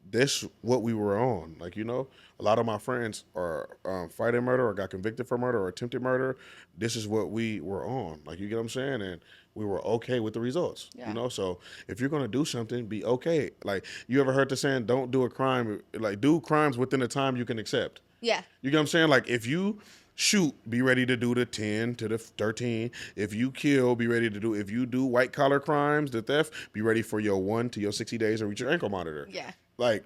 this what we were on. Like, you know, a lot of my friends are fighting murder or got convicted for murder or attempted murder. This is what we were on. Like, you get what I'm saying? And we were okay with the results, you know? So if you're going to do something, be okay. Like, you ever heard the saying, don't do a crime, like do crimes within the time you can accept. Yeah. You get what I'm saying? Like, if you shoot, be ready to do the 10 to the 13. If you kill, be ready to do, if you do white collar crimes, the theft, be ready for your 1 to your 60 days or reach your ankle monitor. Yeah. Like,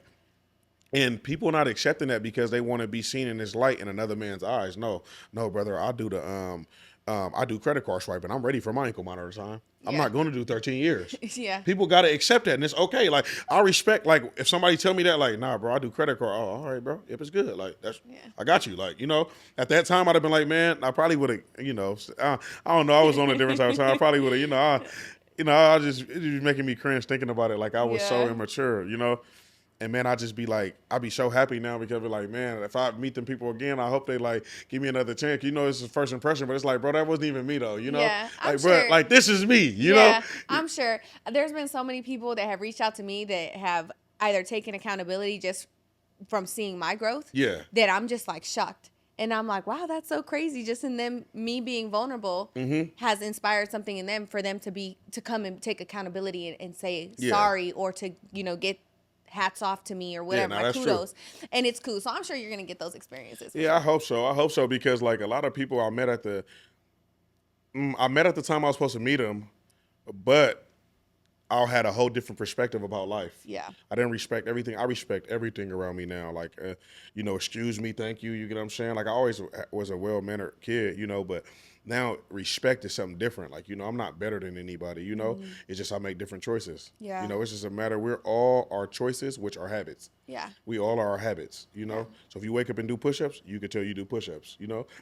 and people not accepting that because they want to be seen in this light in another man's eyes. No, brother, I do the, I do credit card swiping. I'm ready for my ankle monitor time. I'm not going to do 13 years. People got to accept that, and it's okay. Like, I respect, like, if somebody tell me that, like, nah, bro, I do credit card. Oh, all right, bro. If it's good, like, that's, I got you. Like, you know, at that time, I'd have been like, man, I probably would have, you know, I don't know. I was on a different side of time. I probably would have, I just, it was making me cringe thinking about it. Like, I was so immature, you know. And, man, I just be like, I'd be so happy now because, like, man, if I meet them people again, I hope they, like, give me another chance. You know, it's his first impression, but it's like, bro, that wasn't even me, though, you know? Yeah, I'm like, sure. Bro, like, this is me, you know? I'm sure. There's been so many people that have reached out to me that have either taken accountability just from seeing my growth that I'm just, like, shocked. And I'm like, wow, that's so crazy. Just in them, me being vulnerable has inspired something in them for them to come and take accountability and say sorry or to, you know, get hats off to me or whatever, like kudos. True. And it's cool. So I'm sure you're going to get those experiences. Yeah, I hope so. I hope so because, like, a lot of people I met at the time I was supposed to meet them but I had a whole different perspective about life. Yeah. I didn't respect everything. I respect everything around me now. Like, excuse me, thank you. You get what I'm saying? Like, I always was a well-mannered kid, but now respect is something different. Like, I'm not better than anybody, It's just I make different choices. Yeah. It's just a matter, we're all our choices, which are habits. Yeah. We all are our habits, Yeah. So if you wake up and do push-ups, you can tell you do push-ups,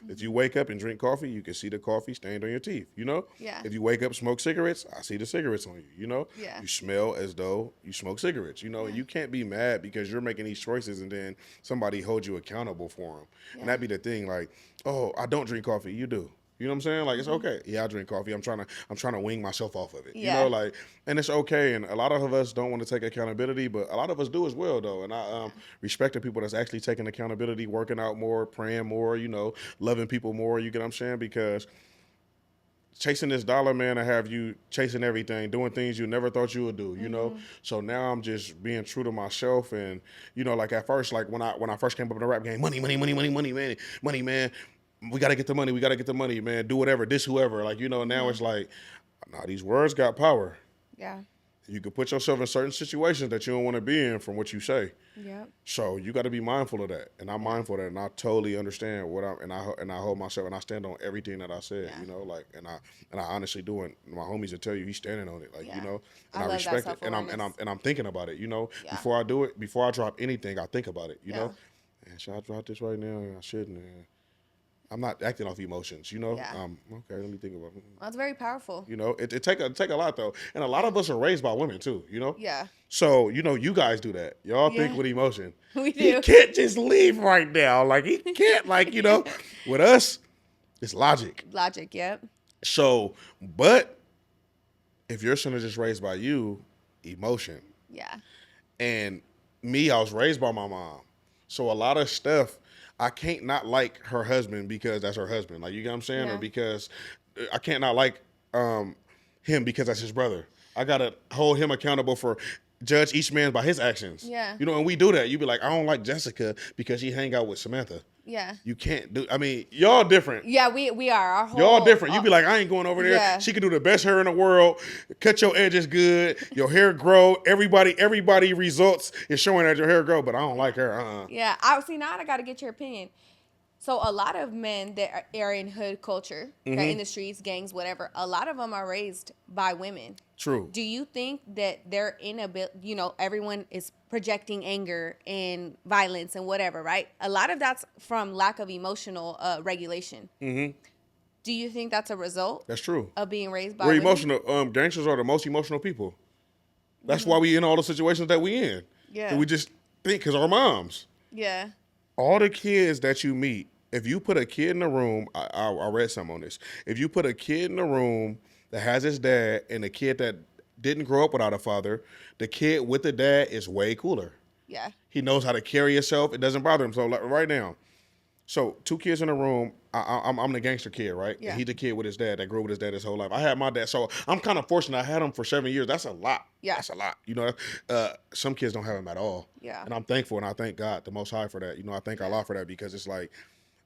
If you wake up and drink coffee, you can see the coffee stained on your teeth, Yeah. If you wake up, smoke cigarettes, I see the cigarettes on you, Yeah. You smell as though you smoke cigarettes, and you can't be mad because you're making these choices and then somebody holds you accountable for them. And that'd be the thing, like, oh, I don't drink coffee, you do. You know what I'm saying? Like, it's okay. Yeah, I drink coffee. I'm trying to wing myself off of it. Yeah. And it's okay. And a lot of us don't want to take accountability, but a lot of us do as well, though. And I respect the people that's actually taking accountability, working out more, praying more, loving people more. You get what I'm saying? Because chasing this dollar, man, I have you chasing everything, doing things you never thought you would do, So now I'm just being true to myself. And, like at first, like when I first came up in the rap game, money, man. We got to get the money, man. Do whatever, whoever. Like, now it's like, nah, these words got power. Yeah. You can put yourself in certain situations that you don't want to be in from what you say. Yeah. So you got to be mindful of that. And I'm mindful of that. And I totally understand and I hold myself and I stand on everything that I said, and I honestly do. And my homies will tell you he's standing on it. Like, and I respect it. And I'm thinking about it, Before I do it, before I drop anything, I think about it, know. And should I drop this right now? I shouldn't. I'm not acting off emotions, Yeah. Okay, let me think about it. Well, that's very powerful. It take a lot, though. And a lot of us are raised by women, too, Yeah. So, you guys do that. Y'all think with emotion. We do. He can't just leave right now. Like, he can't, with us, it's logic. Logic, yep. So, but if your son is just raised by you, emotion. Yeah. And me, I was raised by my mom. So a lot of stuff, I can't not like her husband because that's her husband. Like, you get what I'm saying? Yeah. Or because I can't not like him because that's his brother. I got to hold him accountable for judge each man by his actions. Yeah. And we do that. You be like, I don't like Jessica because she hang out with Samantha. Yeah. You can't do, y'all different. Yeah, we are. Y'all different. You be like, I ain't going over there. Yeah. She can do the best hair in the world. Cut your edges good. Your hair grow. Everybody results is showing that your hair grow, but I don't like her. Yeah. Now I got to get your opinion. So a lot of men that are in hood culture, in the streets, gangs, whatever, a lot of them are raised by women. True. Do you think that they're everyone is projecting anger and violence and whatever, right? A lot of that's from lack of emotional regulation. Mm-hmm. Do you think that's a result? That's true. Of being raised by women? emotional. Gangsters are the most emotional people. That's why we in all the situations that we in. Yeah. We just think because our moms. Yeah. All the kids that you meet, if you put a kid in a room, I read something on this. If you put a kid in a room that has his dad and a kid that didn't grow up without a father, the kid with the dad is way cooler. Yeah. He knows how to carry himself. It doesn't bother him. So like right now, so two kids in a room. I'm the gangster kid, right? Yeah. And he's the kid with his dad that grew up with his dad his whole life. I had my dad, so I'm kind of fortunate. I had him for 7 years. That's a lot. Yeah. That's a lot. Some kids don't have him at all. Yeah. And I'm thankful, and I thank God, the Most High, for that. I thank Allah for that because it's like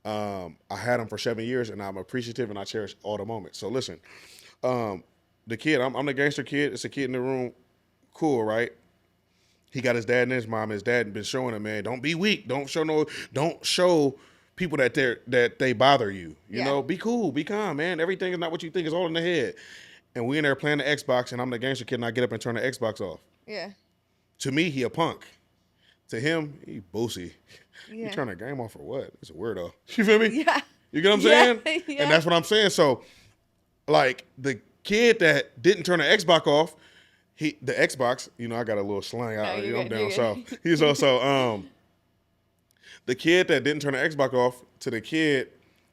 I had him for 7 years, and I'm appreciative, and I cherish all the moments. So listen, the kid, I'm the gangster kid. It's a kid in the room. Cool, right? He got his dad and his mom. His dad been showing him, man, don't be weak. Don't show people that they bother you. You know, be cool, be calm, man. Everything is not what you think. It's all in the head. And we in there playing the Xbox, and I'm the gangster kid, and I get up and turn the Xbox off. Yeah. To me, he a punk. To him, he boosie. Yeah. You turn the game off for what? It's a weirdo. You feel me? Yeah. You get what I'm saying? Yeah. And that's what I'm saying. So, like, the kid that didn't turn the Xbox off, the Xbox, I got a little slang out. I'm down south. He's also the kid that didn't turn the Xbox off to the kid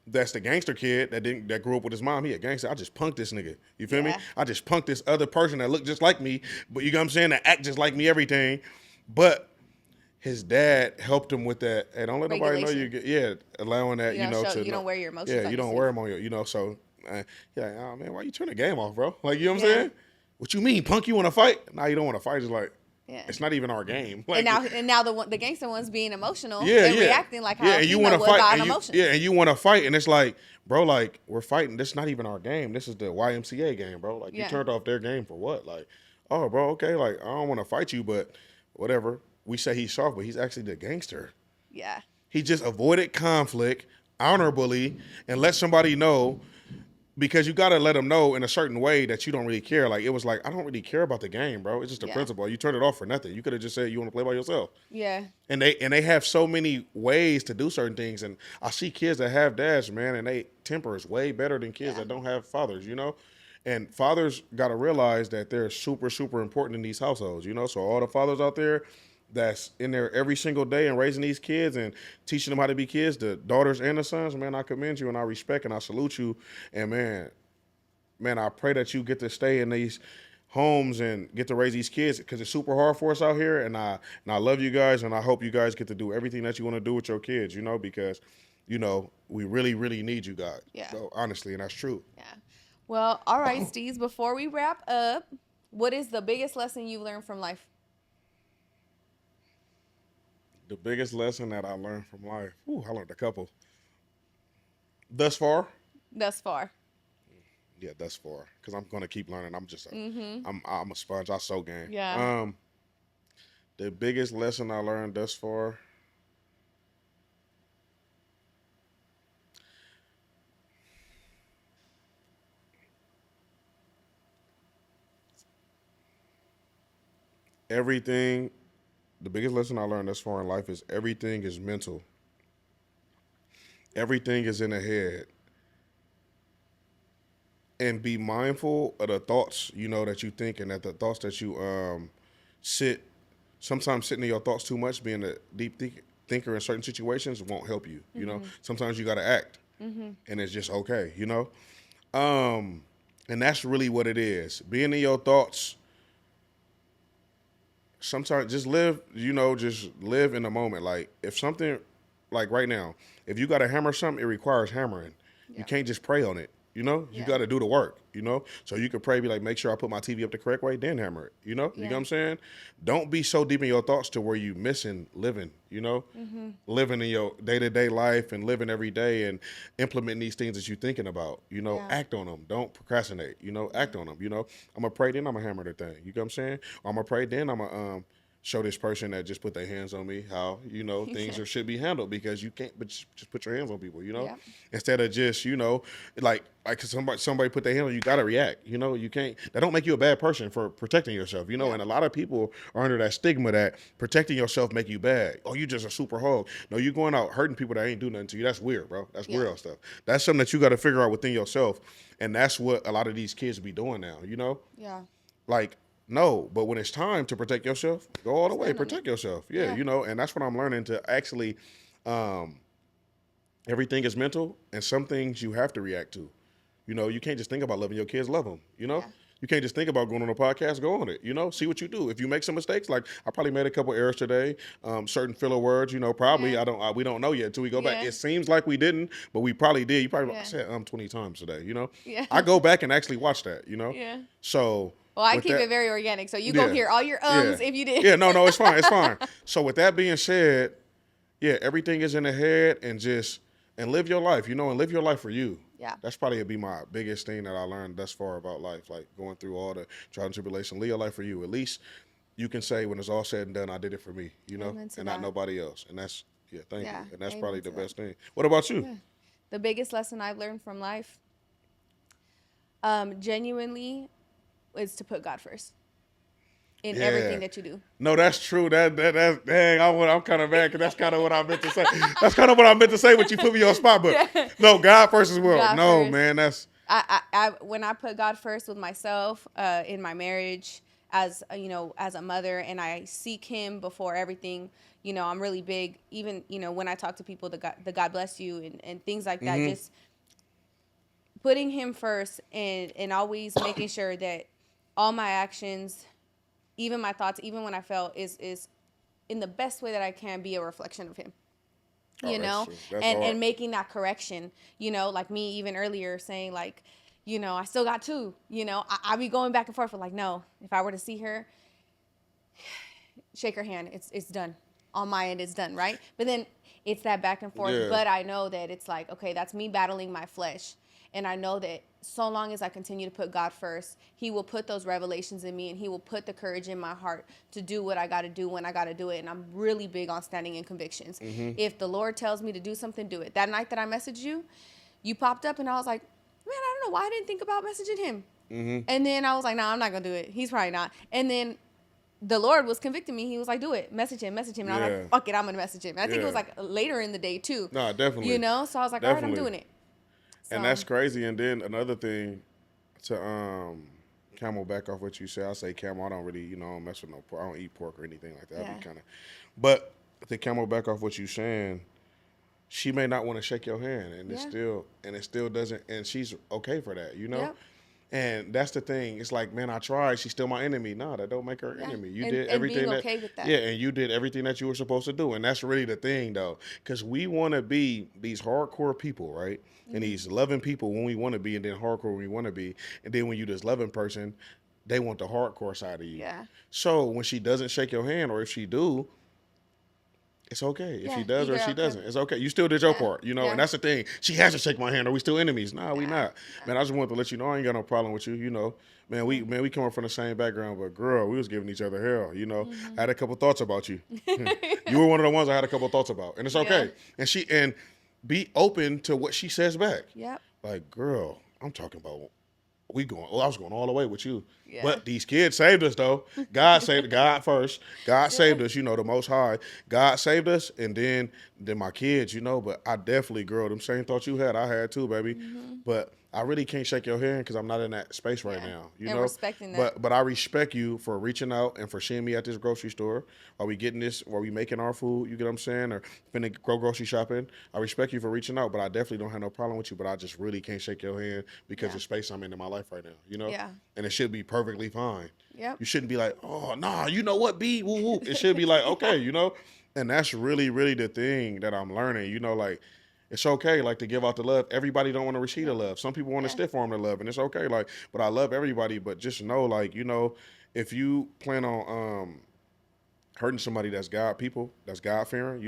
that's the gangster kid that grew up with his mom. He a gangster. I just punked this nigga. You feel me? I just punked this other person that looked just like me, but you know what I'm saying? That act just like me, everything. But his dad helped him with that. Hey, don't let nobody know you get, allowing that, you don't wear your emotions. Yeah, you don't wear them on your, so, you're like, oh man, why you turn the game off, bro? Like, you know what I'm saying? What you mean, punk, you want to fight? Nah, you don't want to fight. It's like, it's not even our game. Like, and now the gangster one's being emotional and reacting like how he would on emotions. And you want to fight, and it's like, bro, like, we're fighting. This is not even our game. This is the YMCA game, bro. Like, you turned off their game for what? Like, oh, bro, okay, like, I don't want to fight you, but whatever. We say he's soft, but he's actually the gangster. Yeah. He just avoided conflict honorably and let somebody know, because you got to let them know in a certain way that you don't really care. Like, it was like, I don't really care about the game, bro. It's just a principle. You turn it off for nothing. You could have just said you want to play by yourself. Yeah. And they have so many ways to do certain things. And I see kids that have dads, man, and they temper is way better than kids that don't have fathers, you know? And fathers got to realize that they're super, super important in these households, you know? So all the fathers out there that's in there every single day and raising these kids and teaching them how to be kids, the daughters and the sons, man, I commend you and I respect and I salute you. And man, I pray that you get to stay in these homes and get to raise these kids, because it's super hard for us out here. And I love you guys, and I hope you guys get to do everything that you want to do with your kids, you know, because, you know, we really, really need you guys. Yeah. So honestly, and that's true. Yeah. Well, all right, Dsteez, before we wrap up, what is the biggest lesson you've learned from life? The biggest lesson that I learned from life. I learned a couple. Thus far. Yeah, thus far. Because I'm gonna keep learning. I'm just I'm a sponge. I soak game. Yeah. The biggest lesson I learned thus far. The biggest lesson I learned thus far in life is everything is mental. Everything is in the head. And be mindful of the thoughts, you know, that you think, and that the thoughts that you sometimes sitting in your thoughts too much, being a deep thinker in certain situations won't help you, you know. Sometimes you got to act, and it's just okay, you know. And that's really what it is. Being in your thoughts. Sometimes just live in the moment. Like, if something, like right now, if you got to hammer something, it requires hammering. Yeah. You can't just pray on it, you know? You got to do the work, you know? So you could pray, be like, make sure I put my TV up the correct way, then hammer it, you know? You know what I'm saying? Don't be so deep in your thoughts to where you missing living, you know? Living in your day-to-day life and living every day and implementing these things that you're thinking about, you know? Act on them. Don't procrastinate, you know? Act on them, you know? I'm going to pray, then I'm going to hammer the thing. You know what I'm saying? Or I'm going to pray, then I'm going to show this person that just put their hands on me how, you know, things should be handled, because you can't but just put your hands on people, you know, instead of just, you know, like somebody put their hand on you, got to react, you know. You can't, that don't make you a bad person for protecting yourself, you know. And a lot of people are under that stigma that protecting yourself make you bad. Oh, you just a super hog. No, you going out hurting people that ain't do nothing to you. That's weird, bro. That's weird stuff. That's something that you got to figure out within yourself. And that's what a lot of these kids be doing now, you know. Like, no, but when it's time to protect yourself, go all the way, protect yourself. Yeah, you know, and that's what I'm learning, to actually, everything is mental, and some things you have to react to. You know, you can't just think about loving your kids, love them, you know? You can't just think about going on a podcast, go on it, you know? See what you do. If you make some mistakes, like I probably made a couple errors today, certain filler words, you know, probably, we don't know yet until we go back. It seems like we didn't, but we probably did. You probably I said 20 times today, you know? I go back and actually watch that, you know? So... Well, I keep it very organic, so you go hear all your if you did. Yeah, no, it's fine, it's fine. So with that being said, everything is in the head, and live your life, you know, and live your life for you. Yeah. That's probably be my biggest thing that I learned thus far about life, like going through all the trial and tribulation. Live your life for you. At least you can say when it's all said and done, I did it for me, you know, and not nobody else. And that's, thank you. And that's probably the best thing. What about you? Yeah. The biggest lesson I've learned from life, genuinely, is to put God first in everything that you do. No, that's true. That's dang. I'm kind of mad, because that's kind of what I meant to say. That's kind of what I meant to say, but you put me on spot. But no, God first as well. God no, first. Man, that's. I when I put God first with myself, in my marriage, as you know, as a mother, and I seek Him before everything. You know, I'm really big. Even, you know, when I talk to people, the God bless you and things like that. Just putting Him first, and always making sure that all my actions, even my thoughts, even when I fail, is in the best way that I can be a reflection of Him. You know, and making that correction, you know, like me even earlier saying, like, you know, I still got two, you know, I be going back and forth with, like, no, if I were to see her, shake her hand. It's done. On my end, it's done, right? But then it's that back and forth. Yeah. But I know that it's like, okay, that's me battling my flesh. And I know that so long as I continue to put God first, he will put those revelations in me, and he will put the courage in my heart to do what I got to do when I got to do it. And I'm really big on standing in convictions. Mm-hmm. If the Lord tells me to do something, do it. That night that I messaged you, you popped up, and I was like, man, I don't know why I didn't think about messaging him. Mm-hmm. And then I was like, I'm not going to do it. He's probably not. And then the Lord was convicting me. He was like, do it. Message him. And I was like, fuck it, I'm going to message him. And I think it was like later in the day too. No, definitely. You know? So I was like, all right, I'm doing it. So. And that's crazy. And then another thing to camel back off what you said, I say camel, I don't really, I don't mess with no pork. I don't eat pork or anything like that. Yeah. Be kind of, but to camel back off what you saying, she may not want to shake your hand, and it still doesn't, and she's okay for that, Yep. And that's the thing. It's like, man, I tried. She's still my enemy. No, that don't make her enemy. You did everything being okay with that. Yeah, and you did everything that you were supposed to do. And that's really the thing, though, because we want to be these hardcore people, right? Mm-hmm. And these loving people when we want to be, and then hardcore when we want to be. And then when you this loving person, they want the hardcore side of you. Yeah. So when she doesn't shake your hand, or if she do, it's okay. If she does or if she doesn't, it's okay. You still did your part, And that's the thing. She has to shake my hand. Are we still enemies? Nah, we not. Man, I just wanted to let you know I ain't got no problem with you, Man, we come from the same background, but girl, we was giving each other hell, Mm-hmm. I had a couple thoughts about you. You were one of the ones I had a couple thoughts about, and it's okay. And be open to what she says back. Yep. Like, girl, I'm talking about. I was going all the way with you. Yeah. But these kids saved us, though. God saved God first. God saved us, the Most High. God saved us, and then my kids, But I definitely, girl, them same thoughts you had, I had too, baby. Mm-hmm. But I really can't shake your hand because I'm not in that space right now. And respecting that. But I respect you for reaching out and for seeing me at this grocery store while we making our food, you get what I'm saying, or finna go grocery shopping. I respect you for reaching out, but I definitely don't have no problem with you, but I just really can't shake your hand because of the space I'm in my life right now, Yeah. And it should be perfectly fine. Yep. You shouldn't be like, oh, nah, you know what, B, woo, woo. It should be like, okay, And that's really, really the thing that I'm learning, like, it's okay, like, to give out the love. Everybody don't want to receive the love. Some people want to stiff arm the love, and it's okay. Like, but I love everybody. But just know, like, if you plan on hurting somebody that's God fearing,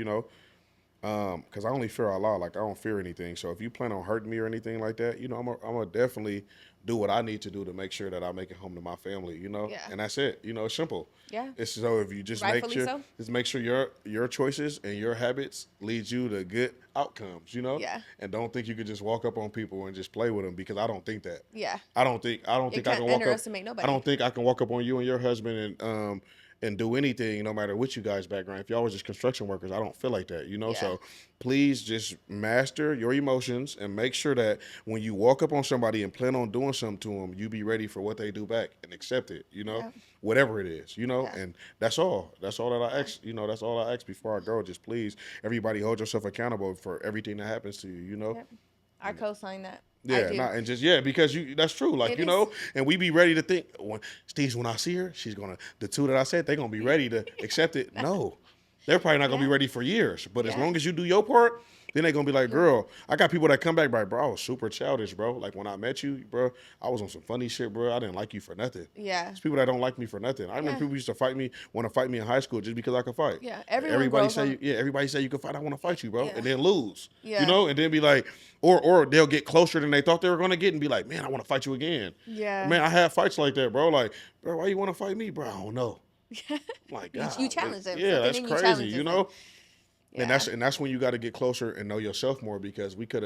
because I only fear Allah. Like, I don't fear anything. So if you plan on hurting me or anything like that, I'm gonna definitely do what I need to do to make sure that I make it home to my family. Yeah. And that's it. It's simple. Yeah. It's so if you just make sure your choices and your habits lead you to good outcomes. Yeah. And don't think you could just walk up on people and just play with them, because I don't think that. Yeah. I don't think I can walk up. Nobody. I don't think I can walk up on you and your husband and do anything, no matter what you guys' background. If y'all was just construction workers, I don't feel like that, Yeah. So please just master your emotions and make sure that when you walk up on somebody and plan on doing something to them, you be ready for what they do back and accept it, whatever it is, And that's all. That's all that I ask, that's all I ask before I go. Just please, everybody hold yourself accountable for everything that happens to you, Yep. I co-sign that. Yeah, because that's true. Like, and we be ready to think, when I see her, she's going to, the two that I said, they're going to be ready to accept it. No, they're probably not going to be ready for years. But as long as you do your part, then they're going to be like, girl, I got people that come back like, bro, I was super childish, bro. Like, when I met you, bro, I was on some funny shit, bro. I didn't like you for nothing. Yeah. There's people that don't like me for nothing. I remember people used to want to fight me in high school just because I could fight. Yeah. Everybody say you can fight. I want to fight you, bro. And then lose. Yeah. And then be like, or they'll get closer than they thought they were going to get and be like, man, I want to fight you again. Yeah. Man, I had fights like that, bro. Like, bro, why you want to fight me, bro? I don't know. Like, God. You challenge them. Yeah, that's crazy, Yeah. And that's when you got to get closer and know yourself more, because I could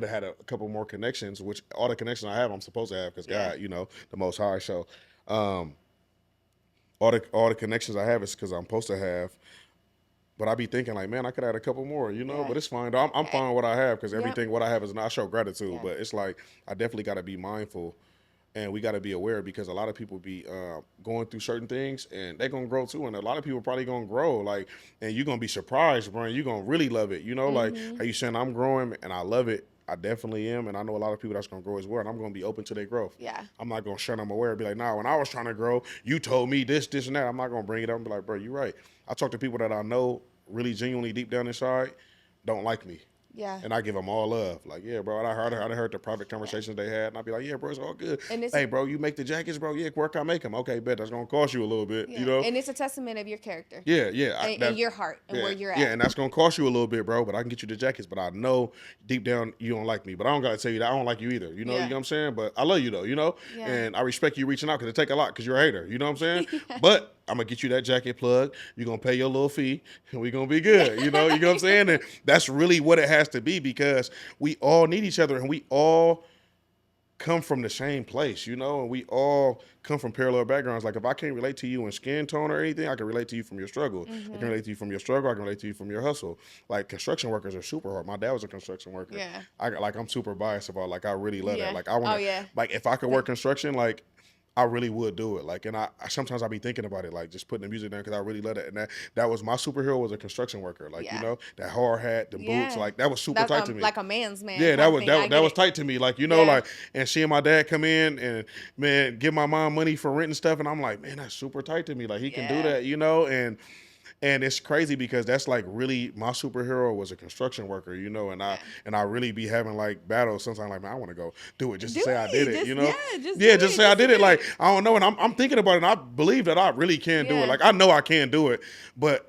have had a couple more connections, which all the connections I have, I'm supposed to have, because God, the Most High. So, all the connections I have is because I'm supposed to have. But I be thinking like, man, I could have had a couple more, But it's fine. I'm fine with what I have, because everything what I have is not. I show gratitude, but it's like I definitely got to be mindful. And we got to be aware, because a lot of people be going through certain things, and they're going to grow too. And a lot of people probably going to grow, like, and you're going to be surprised, bro. You're going to really love it. Like how you saying I'm growing and I love it. I definitely am. And I know a lot of people that's going to grow as well. And I'm going to be open to their growth. Yeah. I'm not going to shut them away and be like, nah, when I was trying to grow, you told me this, and that. I'm not going to bring it up and be like, bro, you're right. I talk to people that I know really genuinely deep down inside don't like me. Yeah. And I give them all love. Like, yeah, bro, I heard the private conversations they had, and I'd be like, yeah, bro, it's all good. Hey, bro, you make the jackets, bro? Yeah, where can I make them? Okay, bet that's going to cost you a little bit, you know? And it's a testament of your character. Yeah, And your heart and where you're at. Yeah, and that's going to cost you a little bit, bro, but I can get you the jackets. But I know deep down you don't like me. But I don't got to tell you that I don't like you either. You know what I'm saying? But I love you, though, you know? Yeah. And I respect you reaching out because it take a lot because you're a hater. You know what I'm saying? But I'm going to get you that jacket plug. You're going to pay your little fee, and we're going to be good. You know what I'm saying? And that's really what it has to be because we all need each other, and we all come from the same place, you know, and we all come from parallel backgrounds. Like if I can't relate to you in skin tone or anything, I can relate to you from your struggle. I can relate to you from your struggle. I can relate to you from your hustle. Like construction workers are super hard. My dad was a construction worker. Yeah. I'm super biased about I really love that. Like I want to, like if I could work construction, like I really would do it. Like, and I sometimes I be thinking about it, like just putting the music down because I really love it. And that was my superhero was a construction worker. Like, you know, that hard hat, the boots, like that was super tight to me. Like a man's man. Yeah, that was tight to me. Like, you know, like, and seeing my dad come in and man, give my mom money for rent and stuff. And I'm like, man, that's super tight to me. Like he can do that, you know? And it's crazy because that's like really my superhero was a construction worker, you know, and I really be having like battles sometimes like, man, I want to go do it just to say I did it, you know? Just say I did it. Like, I don't know. And I'm thinking about it and I believe that I really can do it. Like, I know I can do it.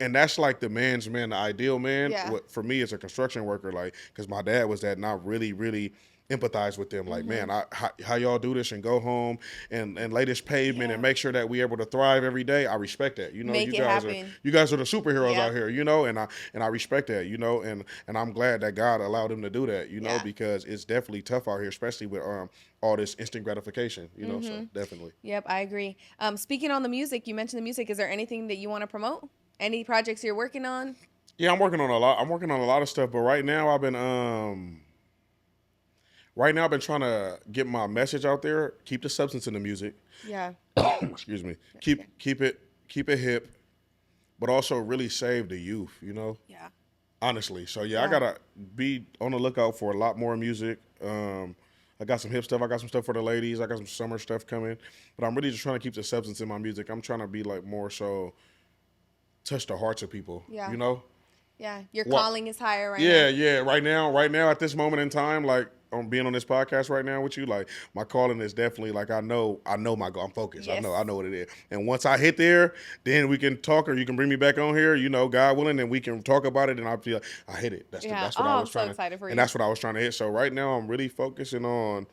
And that's like the man's man, the ideal man. What, for me, as a construction worker, like, because my dad was that and I really, really empathize with them. Like, man, how y'all do this and go home and lay this pavement and make sure that we able to thrive every day. I respect that. You know, you guys are the superheroes out here, you know, and I respect that, you know, and I'm glad that God allowed them to do that, you know, because it's definitely tough out here, especially with all this instant gratification, you know, so definitely. Yep, I agree. Speaking on the music, you mentioned the music. Is there anything that you want to promote? Any projects you're working on? Yeah, I'm working on a lot of stuff, but right now I've been trying to get my message out there, keep the substance in the music. Yeah. Excuse me. Keep it hip, but also really save the youth, you know? Yeah. Honestly. So I gotta be on the lookout for a lot more music. I got some hip stuff, I got some stuff for the ladies, I got some summer stuff coming. But I'm really just trying to keep the substance in my music. I'm trying to be like more so touch the hearts of people. Yeah. You know? Yeah. Your calling is higher right now. Yeah. Right now, at this moment in time, like on being on this podcast right now with you, like my calling is definitely like I know my goal. I'm focused. Yes. I know what it is. And once I hit there, then we can talk, or you can bring me back on here, you know, God willing, and we can talk about it. And I feel like I hit it. That's what I was trying to. And that's what I was trying to hit. So right now, I'm really focusing on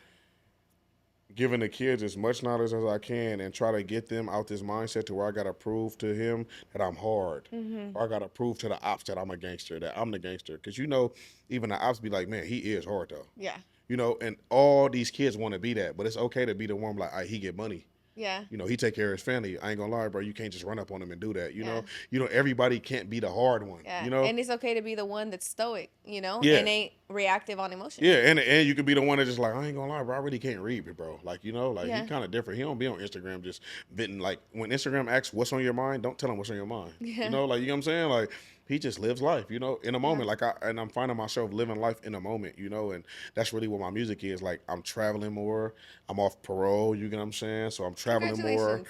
giving the kids as much knowledge as I can and try to get them out this mindset to where I got to prove to him that I'm hard. Or I got to prove to the ops that I'm a gangster, that I'm the gangster. Because, you know, even the ops be like, man, he is hard, though. Yeah. You know, and all these kids want to be that. But it's okay to be the one like, he get money. Yeah. You know, he take care of his family. I ain't gonna lie, bro. You can't just run up on him and do that. You know, everybody can't be the hard one. Yeah. You know, and it's okay to be the one that's stoic. You know, and ain't reactive on emotion. Yeah, and you can be the one that's just like, I ain't gonna lie, bro. I really can't read it, bro. Like, you know, like he kind of different. He don't be on Instagram just venting. Like when Instagram asks what's on your mind, don't tell him what's on your mind. Yeah. You know, like, you know what I'm saying, like. He just lives life, you know, in a moment. Like I'm finding myself living life in a moment, you know, and that's really what my music is. Like I'm traveling more. I'm off parole, you know what I'm saying? So I'm traveling more.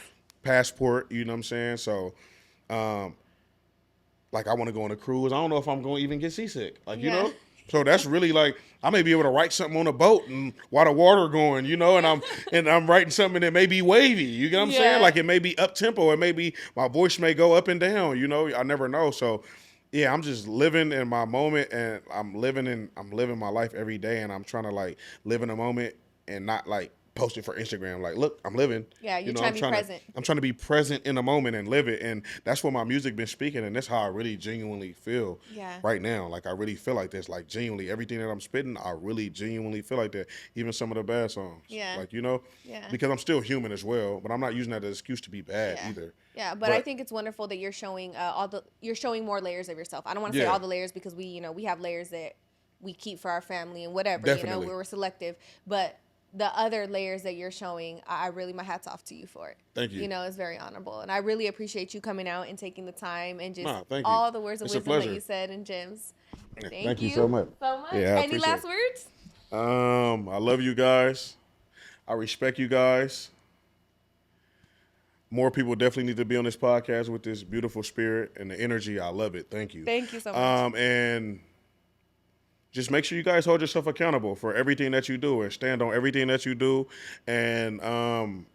Passport, you know what I'm saying? So, like I want to go on a cruise. I don't know if I'm going to even get seasick, like, you know? So that's really like, I may be able to write something on a boat and while the water going, you know, and I'm writing something that may be wavy, you know what I'm saying? Like it may be up tempo, it may be, my voice may go up and down, you know, I never know. So yeah, I'm just living in my moment and I'm living my life every day and I'm trying to like live in a moment and not like post it for Instagram. Like, look, I'm living. Yeah, you're trying to be present. I'm trying to be present in the moment and live it. And that's what my music been speaking. And that's how I really genuinely feel right now. Like, I really feel like this. Like, genuinely, everything that I'm spitting, I really genuinely feel like that. Even some of the bad songs. Yeah. Like, you know? Yeah. Because I'm still human as well. But I'm not using that as an excuse to be bad either. Yeah, but I think it's wonderful that you're showing you're showing more layers of yourself. I don't want to say all the layers because we have layers that we keep for our family and whatever. Definitely. You know, we're selective. But the other layers that you're showing, I really, my hat's off to you for it. Thank you. You know, it's very honorable. And I really appreciate you coming out and taking the time and just all the words of wisdom that you said and gems. Thank you so much. Yeah, any last words? I love you guys. I respect you guys. More people definitely need to be on this podcast with this beautiful spirit and the energy. I love it. Thank you. Thank you so much. And just make sure you guys hold yourself accountable for everything that you do and stand on everything that you do. And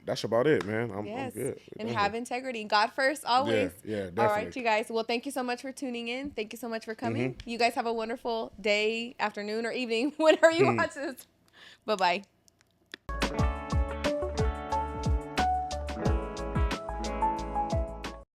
that's about it, man. I'm good. And have integrity. God first, always. Yeah, definitely. All right, you guys. Well, thank you so much for tuning in. Thank you so much for coming. You guys have a wonderful day, afternoon, or evening, whenever you watch this. Bye-bye.